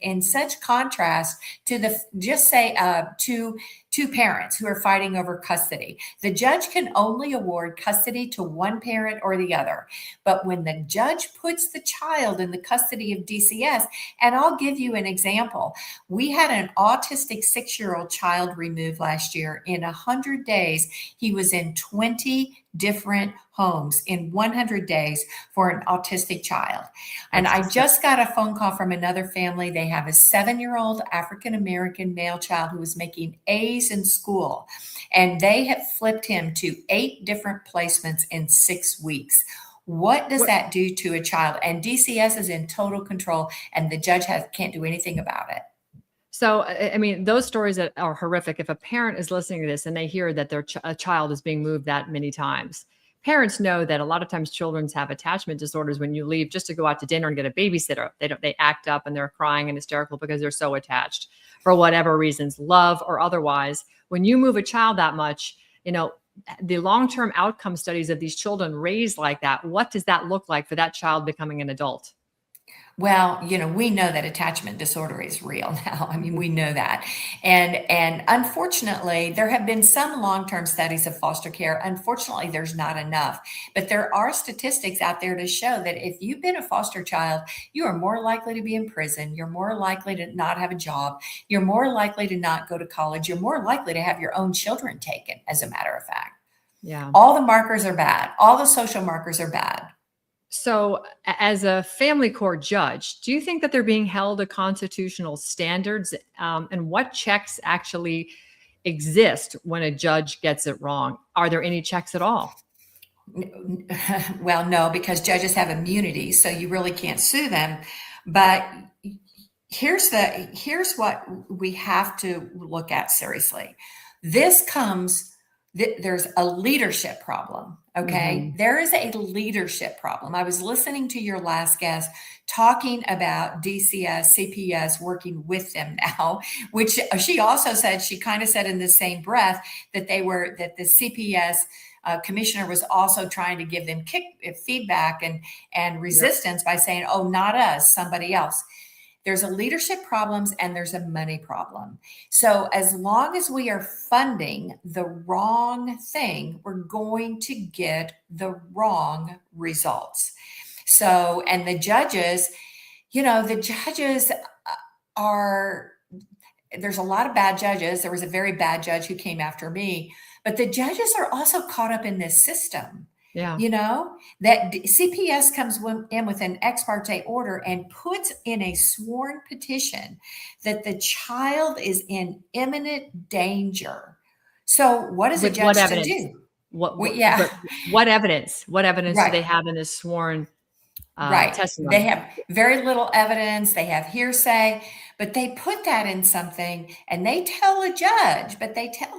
in such contrast to two parents who are fighting over custody. The judge can only award custody to one parent or the other. But when the judge puts the child in the custody of DCS, and I'll give you an example. We had an autistic 6-year-old child removed last year. In 100 days, he was in 20 different homes in 100 days for an autistic child. And I just got a phone call from another family. They have a 7-year-old African-American male child who was making A's in school, and they have flipped him to 8 different placements in 6 weeks. What does that do to a child? And DCS is in total control, and the judge can't do anything about it. So, I mean, those stories that are horrific. If a parent is listening to this and they hear that their a child is being moved that many times, parents know that a lot of times children have attachment disorders. When you leave just to go out to dinner and get a babysitter, they act up and they're crying and hysterical because they're so attached for whatever reasons, love or otherwise. When you move a child that much, the long-term outcome studies of these children raised like that, what does that look like for that child becoming an adult? Well, we know that attachment disorder is real now. I mean, we know that. And unfortunately, there have been some long-term studies of foster care. Unfortunately, there's not enough. But there are statistics out there to show that if you've been a foster child, you are more likely to be in prison. You're more likely to not have a job. You're more likely to not go to college. You're more likely to have your own children taken, as a matter of fact. Yeah. All the markers are bad. All the social markers are bad. So, as a family court judge, do you think that they're being held to constitutional standards? And what checks actually exist when a judge gets it wrong? Are there any checks at all? Well, no, because judges have immunity, so you really can't sue them. But here's what we have to look at seriously. There's a leadership problem. Okay. There is a leadership problem. I was listening to your last guest talking about DCS, CPS working with them now, which she also said, she kind of said in the same breath that the CPS commissioner was also trying to give them feedback and resistance by saying, oh, not us, somebody else. There's a leadership problems and there's a money problem. So as long as we are funding the wrong thing, we're going to get the wrong results. So, and the judges there's a lot of bad judges. There was a very bad judge who came after me, but the judges are also caught up in this system. Yeah. That CPS comes in with an ex parte order and puts in a sworn petition that the child is in imminent danger. So what is a judge to do? What evidence? What evidence do they have in this sworn testimony? They have very little evidence. They have hearsay, but they put that in something and they tell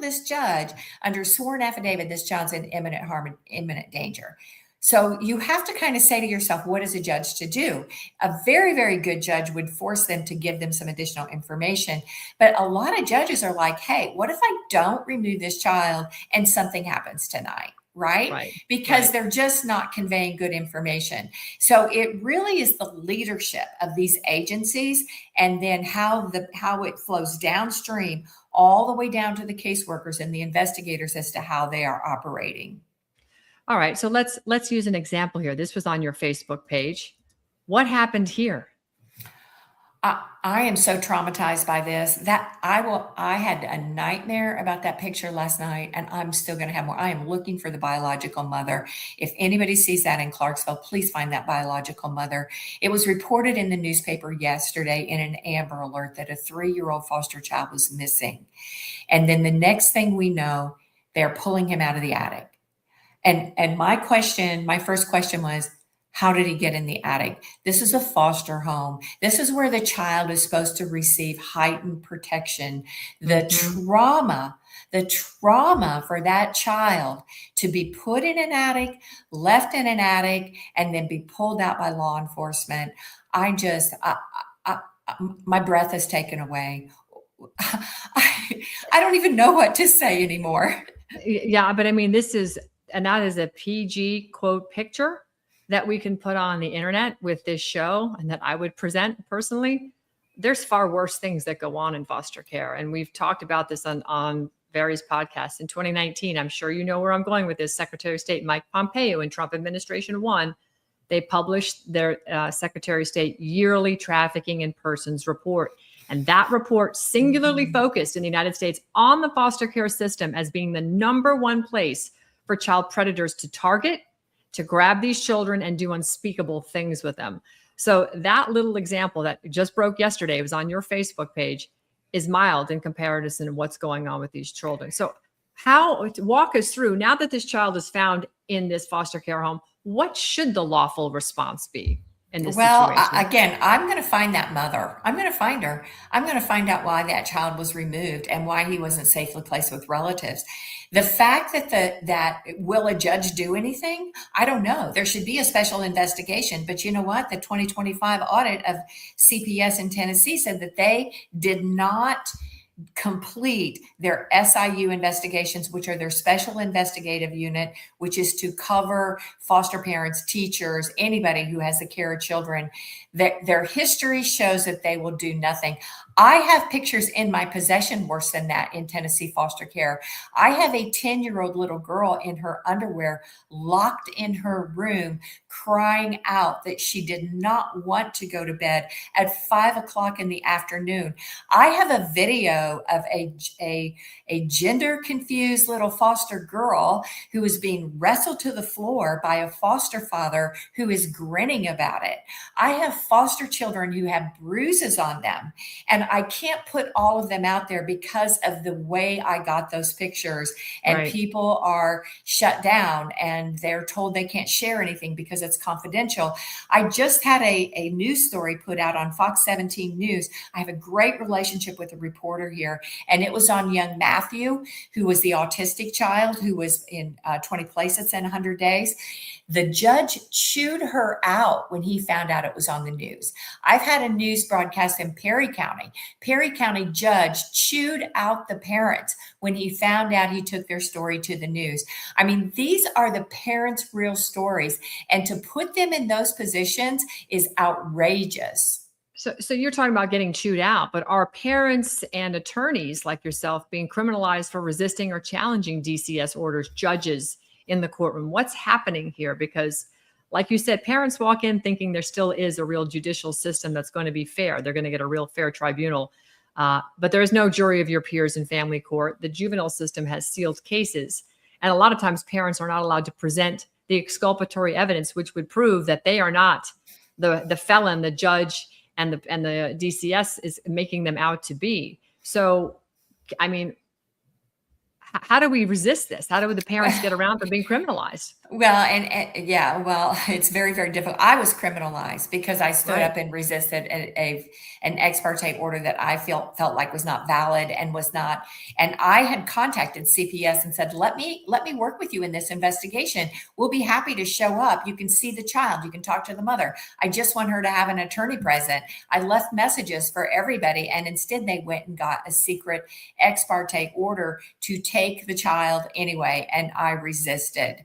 this judge under sworn affidavit, this child's in imminent harm and imminent danger. So you have to kind of say to yourself, what is a judge to do? A very, very good judge would force them to give them some additional information. But a lot of judges are like, hey, what if I don't remove this child and something happens tonight? Right? Because they're just not conveying good information. So it really is the leadership of these agencies and then how it flows downstream all the way down to the caseworkers and the investigators as to how they are operating. All right. So let's use an example here. This was on your Facebook page. What happened here? I am so traumatized by this that I had a nightmare about that picture last night, and I'm still going to have more. I am looking for the biological mother. If anybody sees that in Clarksville, please find that biological mother. It was reported in the newspaper yesterday in an Amber Alert that a 3-year-old foster child was missing. And then the next thing we know, they're pulling him out of the attic. And my first question was, how did he get in the attic? This is a foster home. This is where the child is supposed to receive heightened protection. The trauma for that child to be put in an attic, left in an attic, and then be pulled out by law enforcement. My breath is taken away. I don't even know what to say anymore. Yeah, but I mean, that is a PG quote picture that we can put on the internet with this show and that I would present personally. There's far worse things that go on in foster care. And we've talked about this on various podcasts. In 2019, I'm sure you know where I'm going with this, Secretary of State Mike Pompeo in Trump administration 1, they published their Secretary of State yearly trafficking in persons report. And that report singularly focused in the United States on the foster care system as being the #1 place for child predators to target, to grab these children and do unspeakable things with them. So that little example that just broke yesterday, it was on your Facebook page, is mild in comparison to what's going on with these children. So walk us through, now that this child is found in this foster care home, what should the lawful response be in this situation? Again, I'm going to find that mother. I'm going to find her. I'm going to find out why that child was removed and why he wasn't safely placed with relatives. The fact that will a judge do anything? I don't know. There should be a special investigation, but you know what? The 2025 audit of CPS in Tennessee said that they did not complete their SIU investigations, which are their special investigative unit, which is to cover foster parents, teachers, anybody who has the care of children. Their history shows that they will do nothing. I have pictures in my possession worse than that in Tennessee foster care. I have a 10-year-old little girl in her underwear, locked in her room, crying out that she did not want to go to bed at 5 o'clock in the afternoon. I have a video of a gender confused little foster girl who is being wrestled to the floor by a foster father who is grinning about it. I have foster children who have bruises on them, and I can't put all of them out there because of the way I got those pictures. And Right. people are shut down and they're told they can't share anything because it's confidential. I just had a news story put out on Fox 17 News. I have a great relationship with a reporter here, and it was on young Matthew, who was the autistic child who was in 20 places in 100 days. The judge chewed her out when he found out it was on the news. I've had a news broadcast in Perry County. Perry County judge chewed out the parents when he found out he took their story to the news. I mean, these are the parents' real stories, and to put them in those positions is outrageous. So you're talking about getting chewed out, but are parents and attorneys like yourself being criminalized for resisting or challenging DCS orders, judges in the courtroom? What's happening here? Because like you said, parents walk in thinking there still is a real judicial system that's going to be fair. They're going to get a real fair tribunal. But there is no jury of your peers in family court. The juvenile system has sealed cases. And a lot of times parents are not allowed to present the exculpatory evidence, which would prove that they are not the felon, the judge and the DCS is making them out to be. So, I mean, how do we resist this? How do the parents get around from being criminalized? Well, and yeah, well, it's very, very difficult. I was criminalized because I stood Right. up and resisted an ex parte order that I felt like was not valid and was not. And I had contacted CPS and said, let me work with you in this investigation. We'll be happy to show up. You can see the child. You can talk to the mother. I just want her to have an attorney present. I left messages for everybody, and instead they went and got a secret ex parte order to take the child anyway, and I resisted.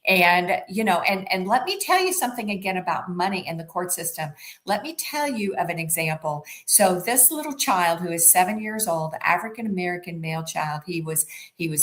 And, you know, and let me tell you something again about money in the court system. Let me tell you of an example. So this little child who is 7 years old, African-American male child, he was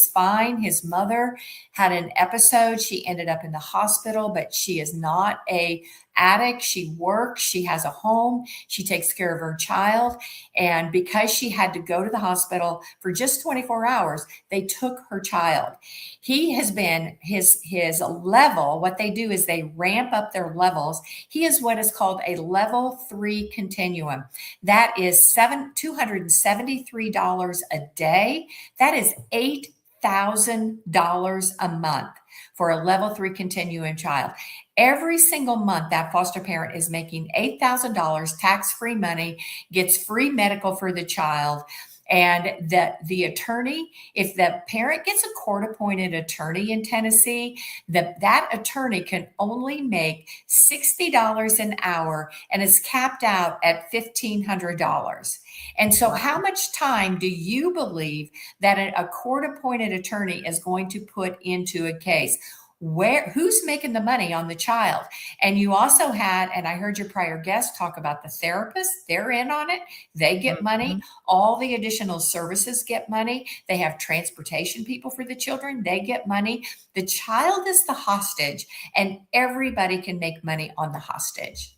fine. His mother had an episode. She ended up in the hospital, but she is not a addict. She works. She has a home. She takes care of her child. And because she had to go to the hospital for just 24 hours, they took her child. He has been his level. What they do is they ramp up their levels. He is what is called a level 3 continuum. That is $273 a day. That is $8,000 a month for a level 3 continuum child. Every single month, that foster parent is making $8,000 tax-free money, gets free medical for the child. And the attorney, if the parent gets a court-appointed attorney in Tennessee, that attorney can only make $60 an hour and is capped out at $1,500. And so how much time do you believe that a court-appointed attorney is going to put into a case? Who's making the money on the child? And you also had, and I heard your prior guest talk about the therapists, they're in on it. They get money. All the additional services get money. They have transportation people for the children. They get money. The child is the hostage, and everybody can make money on the hostage.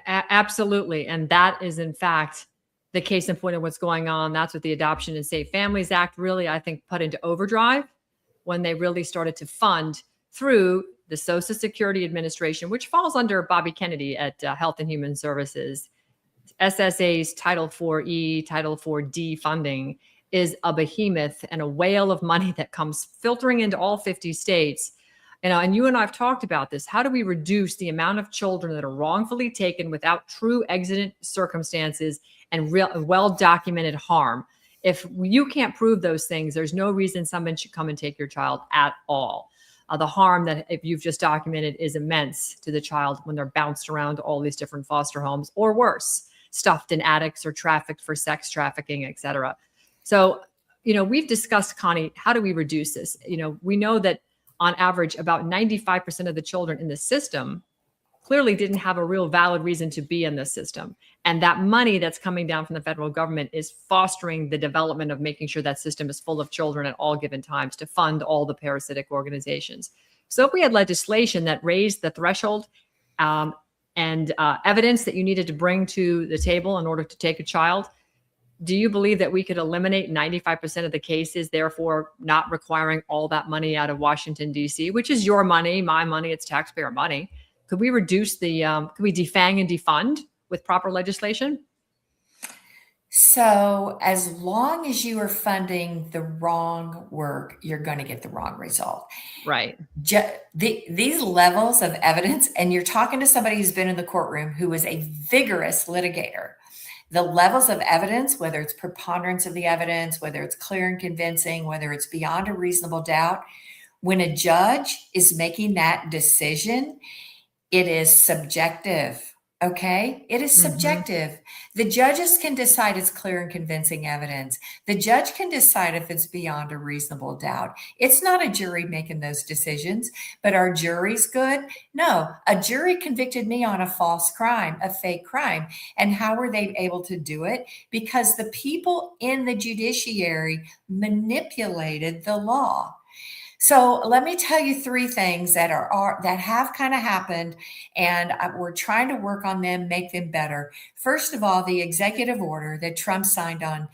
Absolutely. And that is, in fact, the case in point of what's going on. That's what the Adoption and Safe Families Act really, I think, put into overdrive when they really started to fund through the Social Security Administration, which falls under Bobby Kennedy at Health and Human Services. SSA's Title IV-E, Title IV-D funding is a behemoth and a whale of money that comes filtering into all 50 states. And you and I have talked about this. How do we reduce the amount of children that are wrongfully taken without true exigent circumstances and real well-documented harm? If you can't prove those things, there's no reason someone should come and take your child at all. The harm that if you've just documented is immense to the child when they're bounced around to all these different foster homes, or worse, stuffed in attics or trafficked for sex trafficking, et cetera. So, we've discussed, Connie, how do we reduce this? We know that on average, about 95% of the children in the system clearly didn't have a real valid reason to be in the system. And that money that's coming down from the federal government is fostering the development of making sure that system is full of children at all given times to fund all the parasitic organizations. So if we had legislation that raised the threshold and evidence that you needed to bring to the table in order to take a child, do you believe that we could eliminate 95% of the cases, therefore not requiring all that money out of Washington, D.C., which is your money, my money, it's taxpayer money? Could we reduce could we defang and defund with proper legislation? So as long as you are funding the wrong work, you're going to get the wrong result. Right. These levels of evidence, and you're talking to somebody who's been in the courtroom who is a vigorous litigator. The levels of evidence, whether it's preponderance of the evidence, whether it's clear and convincing, whether it's beyond a reasonable doubt, when a judge is making that decision, it is subjective. Okay. It is subjective. The judges can decide it's clear and convincing evidence. The judge can decide if it's beyond a reasonable doubt. It's not a jury making those decisions, but are juries good? No, a jury convicted me on a false crime, a fake crime. And how were they able to do it? Because the people in the judiciary manipulated the law. So let me tell you three things that that have kind of happened, and we're trying to work on them, make them better. First of all, the executive order that Trump signed on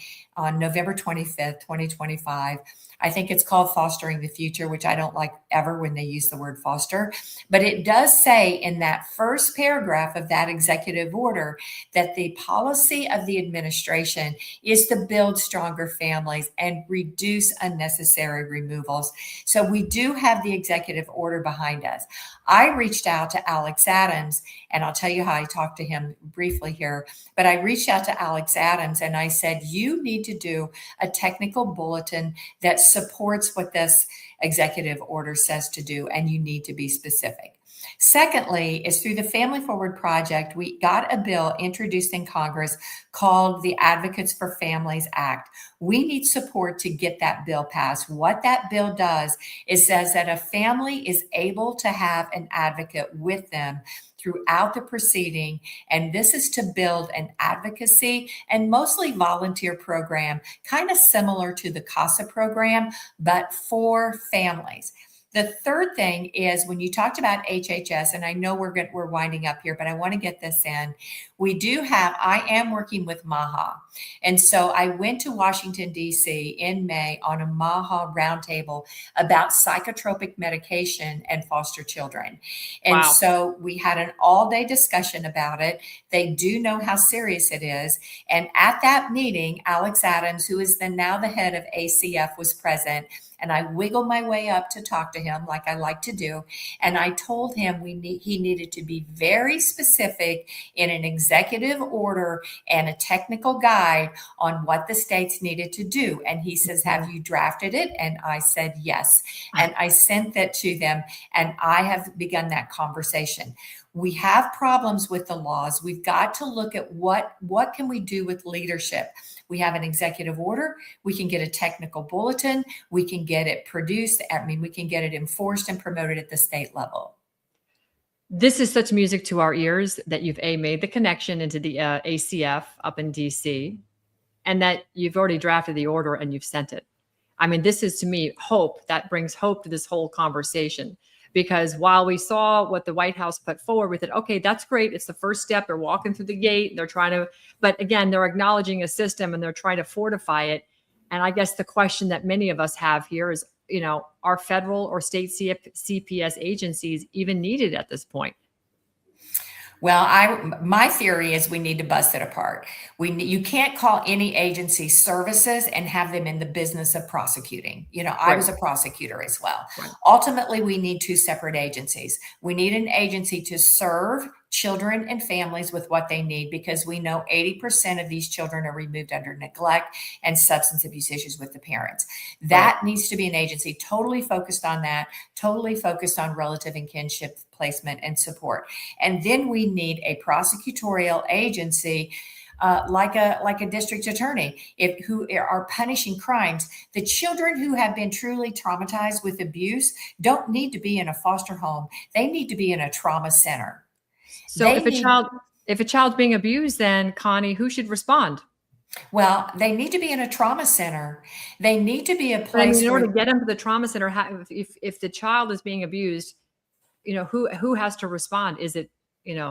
November 25th, 2025. I think it's called Fostering the Future, which I don't like ever when they use the word foster. But it does say in that first paragraph of that executive order that the policy of the administration is to build stronger families and reduce unnecessary removals. So we do have the executive order behind us. I reached out to Alex Adams, and I'll tell you how I talked to him briefly here, but I reached out to Alex Adams and I said, you need to do a technical bulletin that supports what this executive order says to do, and you need to be specific. Secondly, is through the Family Forward Project, we got a bill introduced in Congress called the Advocates for Families Act. We need support to get that bill passed. What that bill does is says that a family is able to have an advocate with them throughout the proceeding. And this is to build an advocacy and mostly volunteer program, kind of similar to the CASA program, but for families. The third thing is when you talked about HHS, and I know we're winding up here, but I want to get this in. I am working with MAHA. And so I went to Washington, D.C. in May on a MAHA roundtable about psychotropic medication and foster children. And so we had an all-day discussion about it. They do know how serious it is. And at that meeting, Alex Adams, who is now the head of ACF, was present. And I wiggled my way up to talk to him like I like to do. And I told him he needed to be very specific in an executive order and a technical guide on what the states needed to do. And he says, have you drafted it? And I said, yes. And I sent that to them. And I have begun that conversation. We have problems with the laws. We've got to look at what can we do with leadership. We have an executive order. We can get a technical bulletin. We can get it produced. We can get it enforced and promoted at the state level. This is such music to our ears that you've made the connection into the ACF up in DC, and that you've already drafted the order and you've sent it. I mean, this is to me hope. That brings hope to this whole conversation. Because while we saw what the White House put forward with it, okay, that's great. It's the first step. They're walking through the gate. They're trying to, but again, they're acknowledging a system and they're trying to fortify it. And I guess the question that many of us have here is, are federal or state CPS agencies even needed at this point? Well, my theory is we need to bust it apart. You can't call any agency services and have them in the business of prosecuting. I was a prosecutor as well. Right. Ultimately, we need two separate agencies. We need an agency to serve children and families with what they need, because we know 80% of these children are removed under neglect and substance abuse issues with the parents. That needs to be an agency totally focused on that, totally focused on relative and kinship placement and support. And then we need a prosecutorial agency like a district attorney, who are punishing crimes. The children who have been truly traumatized with abuse don't need to be in a foster home. They need to be in a trauma center. So They need, if a child's being abused, then Connie, who should respond? well, they need to be in a trauma center. They need to be a But I mean, place in order to where, get them to the trauma center, if the child is being abused, who has to respond? Is it,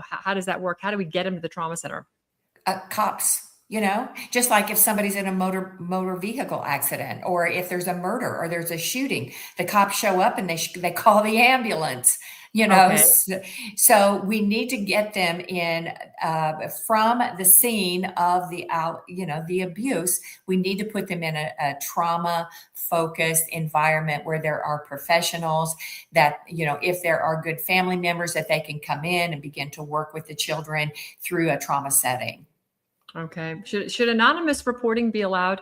how does that work? How do we get them to the trauma center? cops, just like if somebody's in a motor vehicle accident, or if there's a murder or there's a shooting, the cops show up and they call the ambulance. Okay. So we need to get them in from the scene of the abuse. We need to put them in a trauma focused environment where there are professionals that, if there are good family members, that they can come in and begin to work with the children through a trauma setting. Okay. Should anonymous reporting be allowed?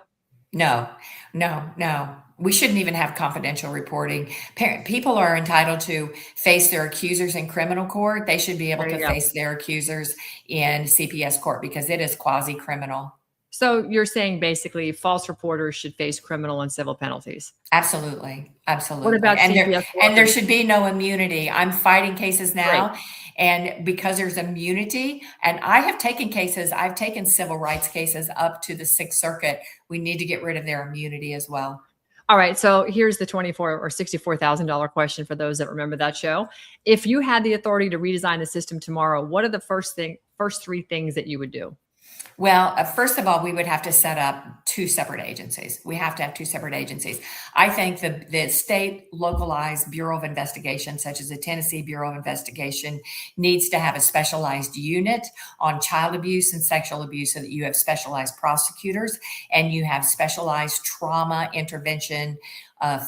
No, no, no. We shouldn't even have confidential reporting. People are entitled to face their accusers in criminal court. They should be able There you to go. face their accusers in CPS court because it is quasi-criminal. So you're saying basically false reporters should face criminal and civil penalties. Absolutely. Absolutely. What about And CPS there workers? should be no immunity. I'm fighting cases now. Great. And because there's immunity, and I have taken cases, I've taken civil rights cases up to the Sixth Circuit. We need to get rid of their immunity as well. All right. So here's the $24,000 or $64,000 question for those that remember that show. If you had the authority to redesign the system tomorrow, what are the first three things that you would do? Well, first of all, we would have to set up two separate agencies. We have to have two separate agencies. I think the state localized Bureau of Investigation, such as the Tennessee Bureau of Investigation, needs to have a specialized unit on child abuse and sexual abuse so that you have specialized prosecutors and you have specialized trauma intervention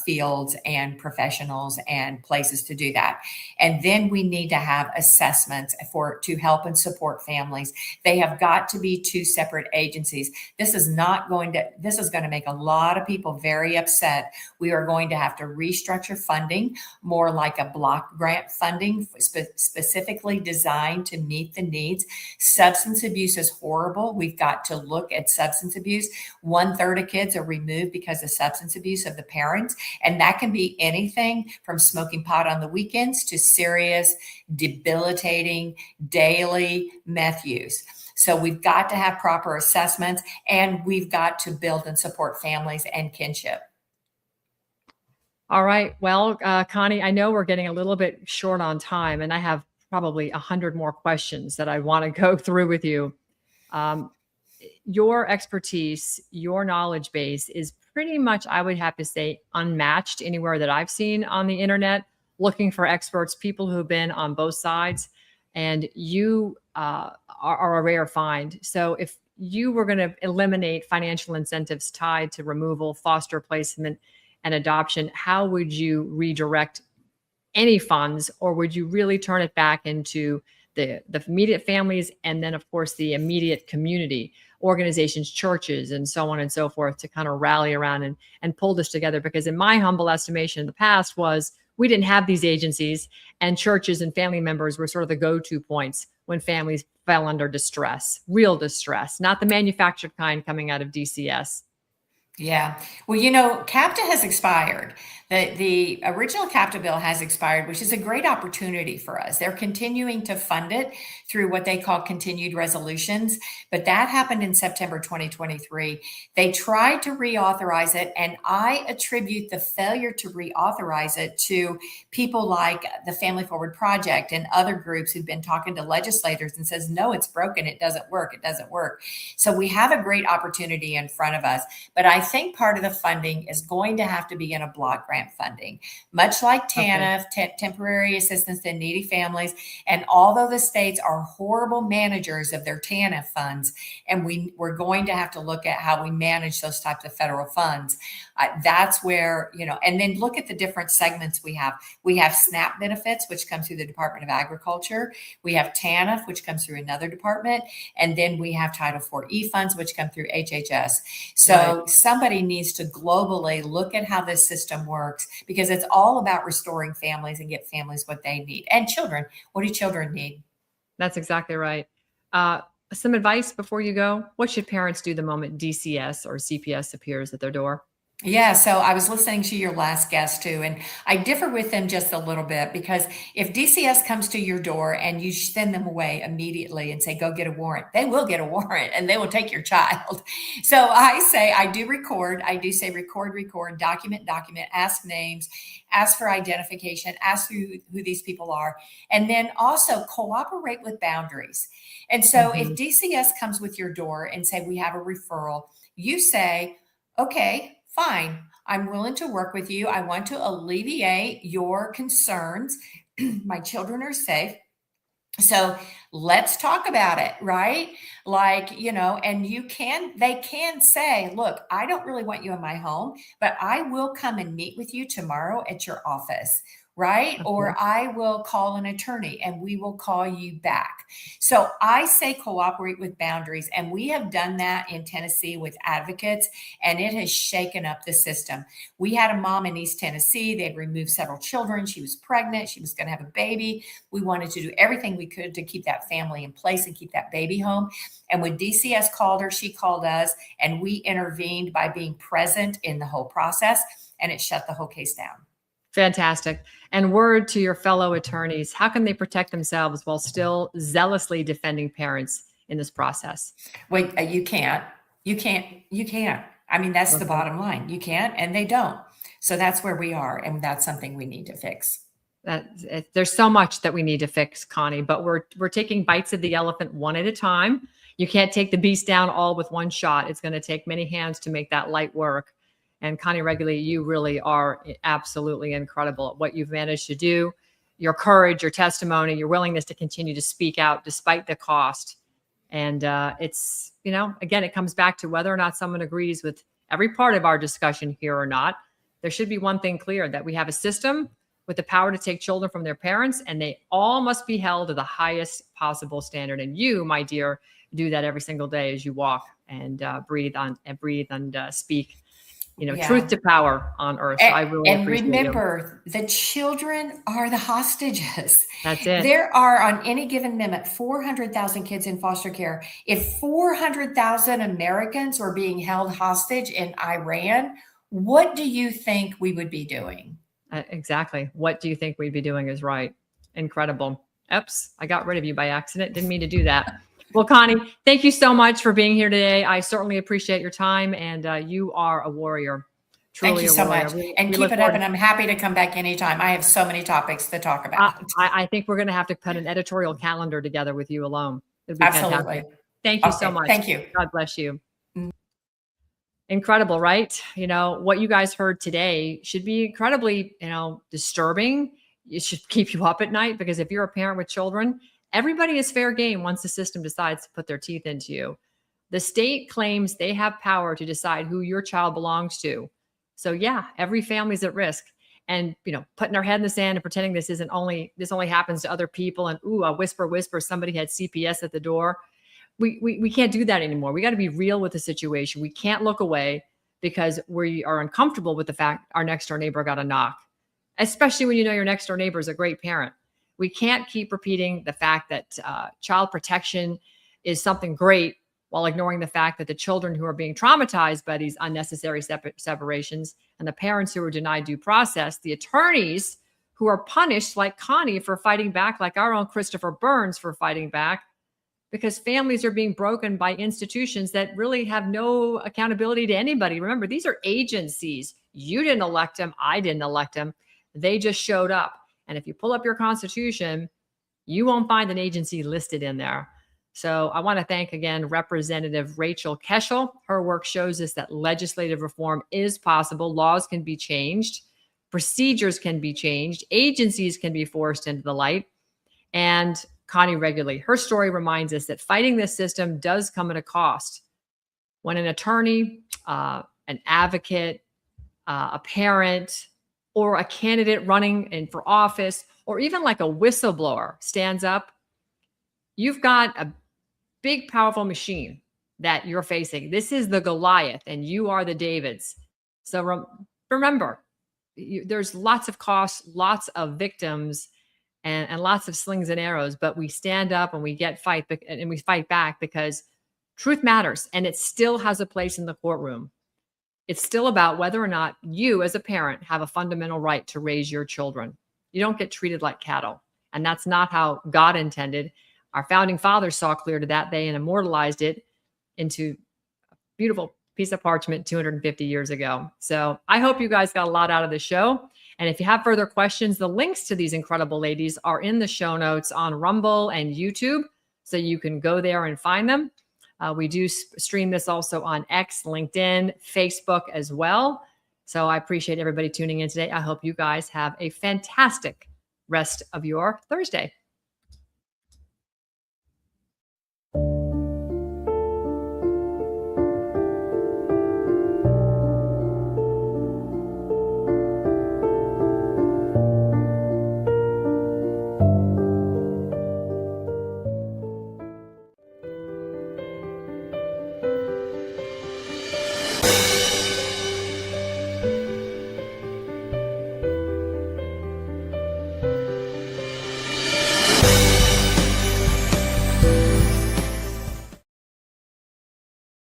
fields and professionals and places to do that. And then we need to have assessments to help and support families. They have got to be two separate agencies. This is going to make a lot of people very upset. We are going to have to restructure funding more like a block grant funding, specifically designed to meet the needs. Substance abuse is horrible. We've got to look at substance abuse. 1/3 of kids are removed because of substance abuse of the parents. And that can be anything from smoking pot on the weekends to serious, debilitating, daily meth use. So we've got to have proper assessments, and we've got to build and support families and kinship. All right. Well, Connie, I know we're getting a little bit short on time, and I have probably 100 more questions that I want to go through with you. Your expertise, your knowledge base is pretty much, I would have to say, unmatched anywhere that I've seen on the internet, looking for experts, people who've been on both sides, and you are a rare find. So if you were going to eliminate financial incentives tied to removal, foster placement, and adoption, how would you redirect any funds, or would you really turn it back into the immediate families and then, of course, the immediate community, organizations, churches, and so on and so forth, to kind of rally around and pull this together? Because in my humble estimation in the past was we didn't have these agencies, and churches and family members were sort of the go-to points when families fell under distress, real distress, not the manufactured kind coming out of DCS. Yeah. Well, CAPTA has expired. The original CAPTA bill has expired, which is a great opportunity for us. They're continuing to fund it through what they call continued resolutions, but that happened in September 2023. They tried to reauthorize it, and I attribute the failure to reauthorize it to people like the Family Forward Project and other groups who've been talking to legislators and says, no, it's broken. It doesn't work. It doesn't work. So we have a great opportunity in front of us, but I think part of the funding is going to have to be in a block grant funding, much like TANF, temporary assistance to needy families. And although the states are horrible managers of their TANF funds, and we're going to have to look at how we manage those types of federal funds, that's where, and then look at the different segments we have. We have SNAP benefits, which come through the Department of Agriculture. We have TANF, which comes through another department. And then we have Title IV funds, which come through HHS. So somebody needs to globally look at how this system works, because it's all about restoring families and get families what they need. And children, what do children need? That's exactly right. Some advice before you go. What should parents do the moment DCS or CPS appears at their door? Yeah, so I was listening to your last guest too, and I differ with them just a little bit because if DCS comes to your door and you send them away immediately and say, go get a warrant, they will get a warrant and they will take your child. So I say, I do record, I do say record, document, ask names, ask for identification, ask who these people are, and then also cooperate with boundaries. And so if Mhm. DCS comes with your door and say, we have a referral, you say, okay, fine. I'm willing to work with you. I want to alleviate your concerns. My children are safe. So let's talk about it, right? Like, and they can say, look, I don't really want you in my home, but I will come and meet with you tomorrow at your office, right? Okay. Or I will call an attorney and we will call you back. So I say cooperate with boundaries. And we have done that in Tennessee with advocates, and it has shaken up the system. We had a mom in East Tennessee. They'd removed several children. She was pregnant. She was going to have a baby. We wanted to do everything we could to keep that family in place and keep that baby home. And when DCS called her, she called us, and we intervened by being present in the whole process, and it shut the whole case down. Fantastic. And word to your fellow attorneys, how can they protect themselves while still zealously defending parents in this process? Wait, you can't. You can't. You can't. I mean, that's the Okay. bottom line. You can't, and they don't. So that's where we are, and that's something we need to fix. There's so much that we need to fix, Connie, but we're taking bites of the elephant one at a time. You can't take the beast down all with one shot. It's going to take many hands to make that light work. And Connie Reguli, you really are absolutely incredible at what you've managed to do. Your courage, your testimony, your willingness to continue to speak out despite the cost. And it's, again, it comes back to whether or not someone agrees with every part of our discussion here or not. There should be one thing clear, that we have a system with the power to take children from their parents, and they all must be held to the highest possible standard. And you, my dear, do that every single day as you walk and breathe and speak, Yeah. truth to power on earth. So I really And appreciate you. remember, the children are the hostages. That's it. There are, on any given minute, 400,000 kids in foster care. If 400,000 Americans were being held hostage in Iran, what do you think we would be doing? Exactly. What do you think we'd be doing is right. Incredible. Oops, I got rid of you by accident. Didn't mean to do that. Well, Connie, thank you so much for being here today. I certainly appreciate your time, and you are a warrior. Thank Truly you a so warrior. much. We And keep look it up, forward and I'm happy to come back anytime. I have so many topics to talk about. I think we're going to have to put an editorial calendar together with you alone. It'd be Absolutely. fantastic. Thank you so Okay, much. thank you. God bless you. Incredible, right? What you guys heard today should be incredibly, disturbing. It should keep you up at night, because if you're a parent with children, everybody is fair game once the system decides to put their teeth into you. The state claims they have power to decide who your child belongs to. So yeah, every family's at risk. And putting their head in the sand and pretending this only happens to other people, and a whisper, somebody had CPS at the door. We can't do that anymore. We got to be real with the situation. We can't look away because we are uncomfortable with the fact our next door neighbor got a knock, especially when your next door neighbor is a great parent. We can't keep repeating the fact that child protection is something great while ignoring the fact that the children who are being traumatized by these unnecessary separations, and the parents who are denied due process, the attorneys who are punished, like Connie for fighting back, like our own Christopher Burns for fighting back, because families are being broken by institutions that really have no accountability to anybody. Remember, these are agencies. You didn't elect them. I didn't elect them. They just showed up. And if you pull up your Constitution, you won't find an agency listed in there. So I want to thank again Representative Rachel Keshel. Her work shows us that legislative reform is possible. Laws can be changed. Procedures can be changed. Agencies can be forced into the light. And Connie Reguli, her story reminds us that fighting this system does come at a cost. When an attorney, an advocate, a parent, or a candidate running in for office, or even like a whistleblower stands up, you've got a big, powerful machine that you're facing. This is the Goliath, and you are the Davids. So remember, there's lots of costs, lots of victims, and lots of slings and arrows, but we stand up and we fight back because truth matters, and it still has a place in the courtroom. It's still about whether or not you as a parent have a fundamental right to raise your children. You don't get treated like cattle. And that's not how God intended. Our founding fathers saw clear to that. They immortalized it into a beautiful piece of parchment 250 years ago. So I hope you guys got a lot out of the show. And if you have further questions, the links to these incredible ladies are in the show notes on Rumble and YouTube. So you can go there and find them. We do stream this also on X, LinkedIn, Facebook as well. So I appreciate everybody tuning in today. I hope you guys have a fantastic rest of your Thursday.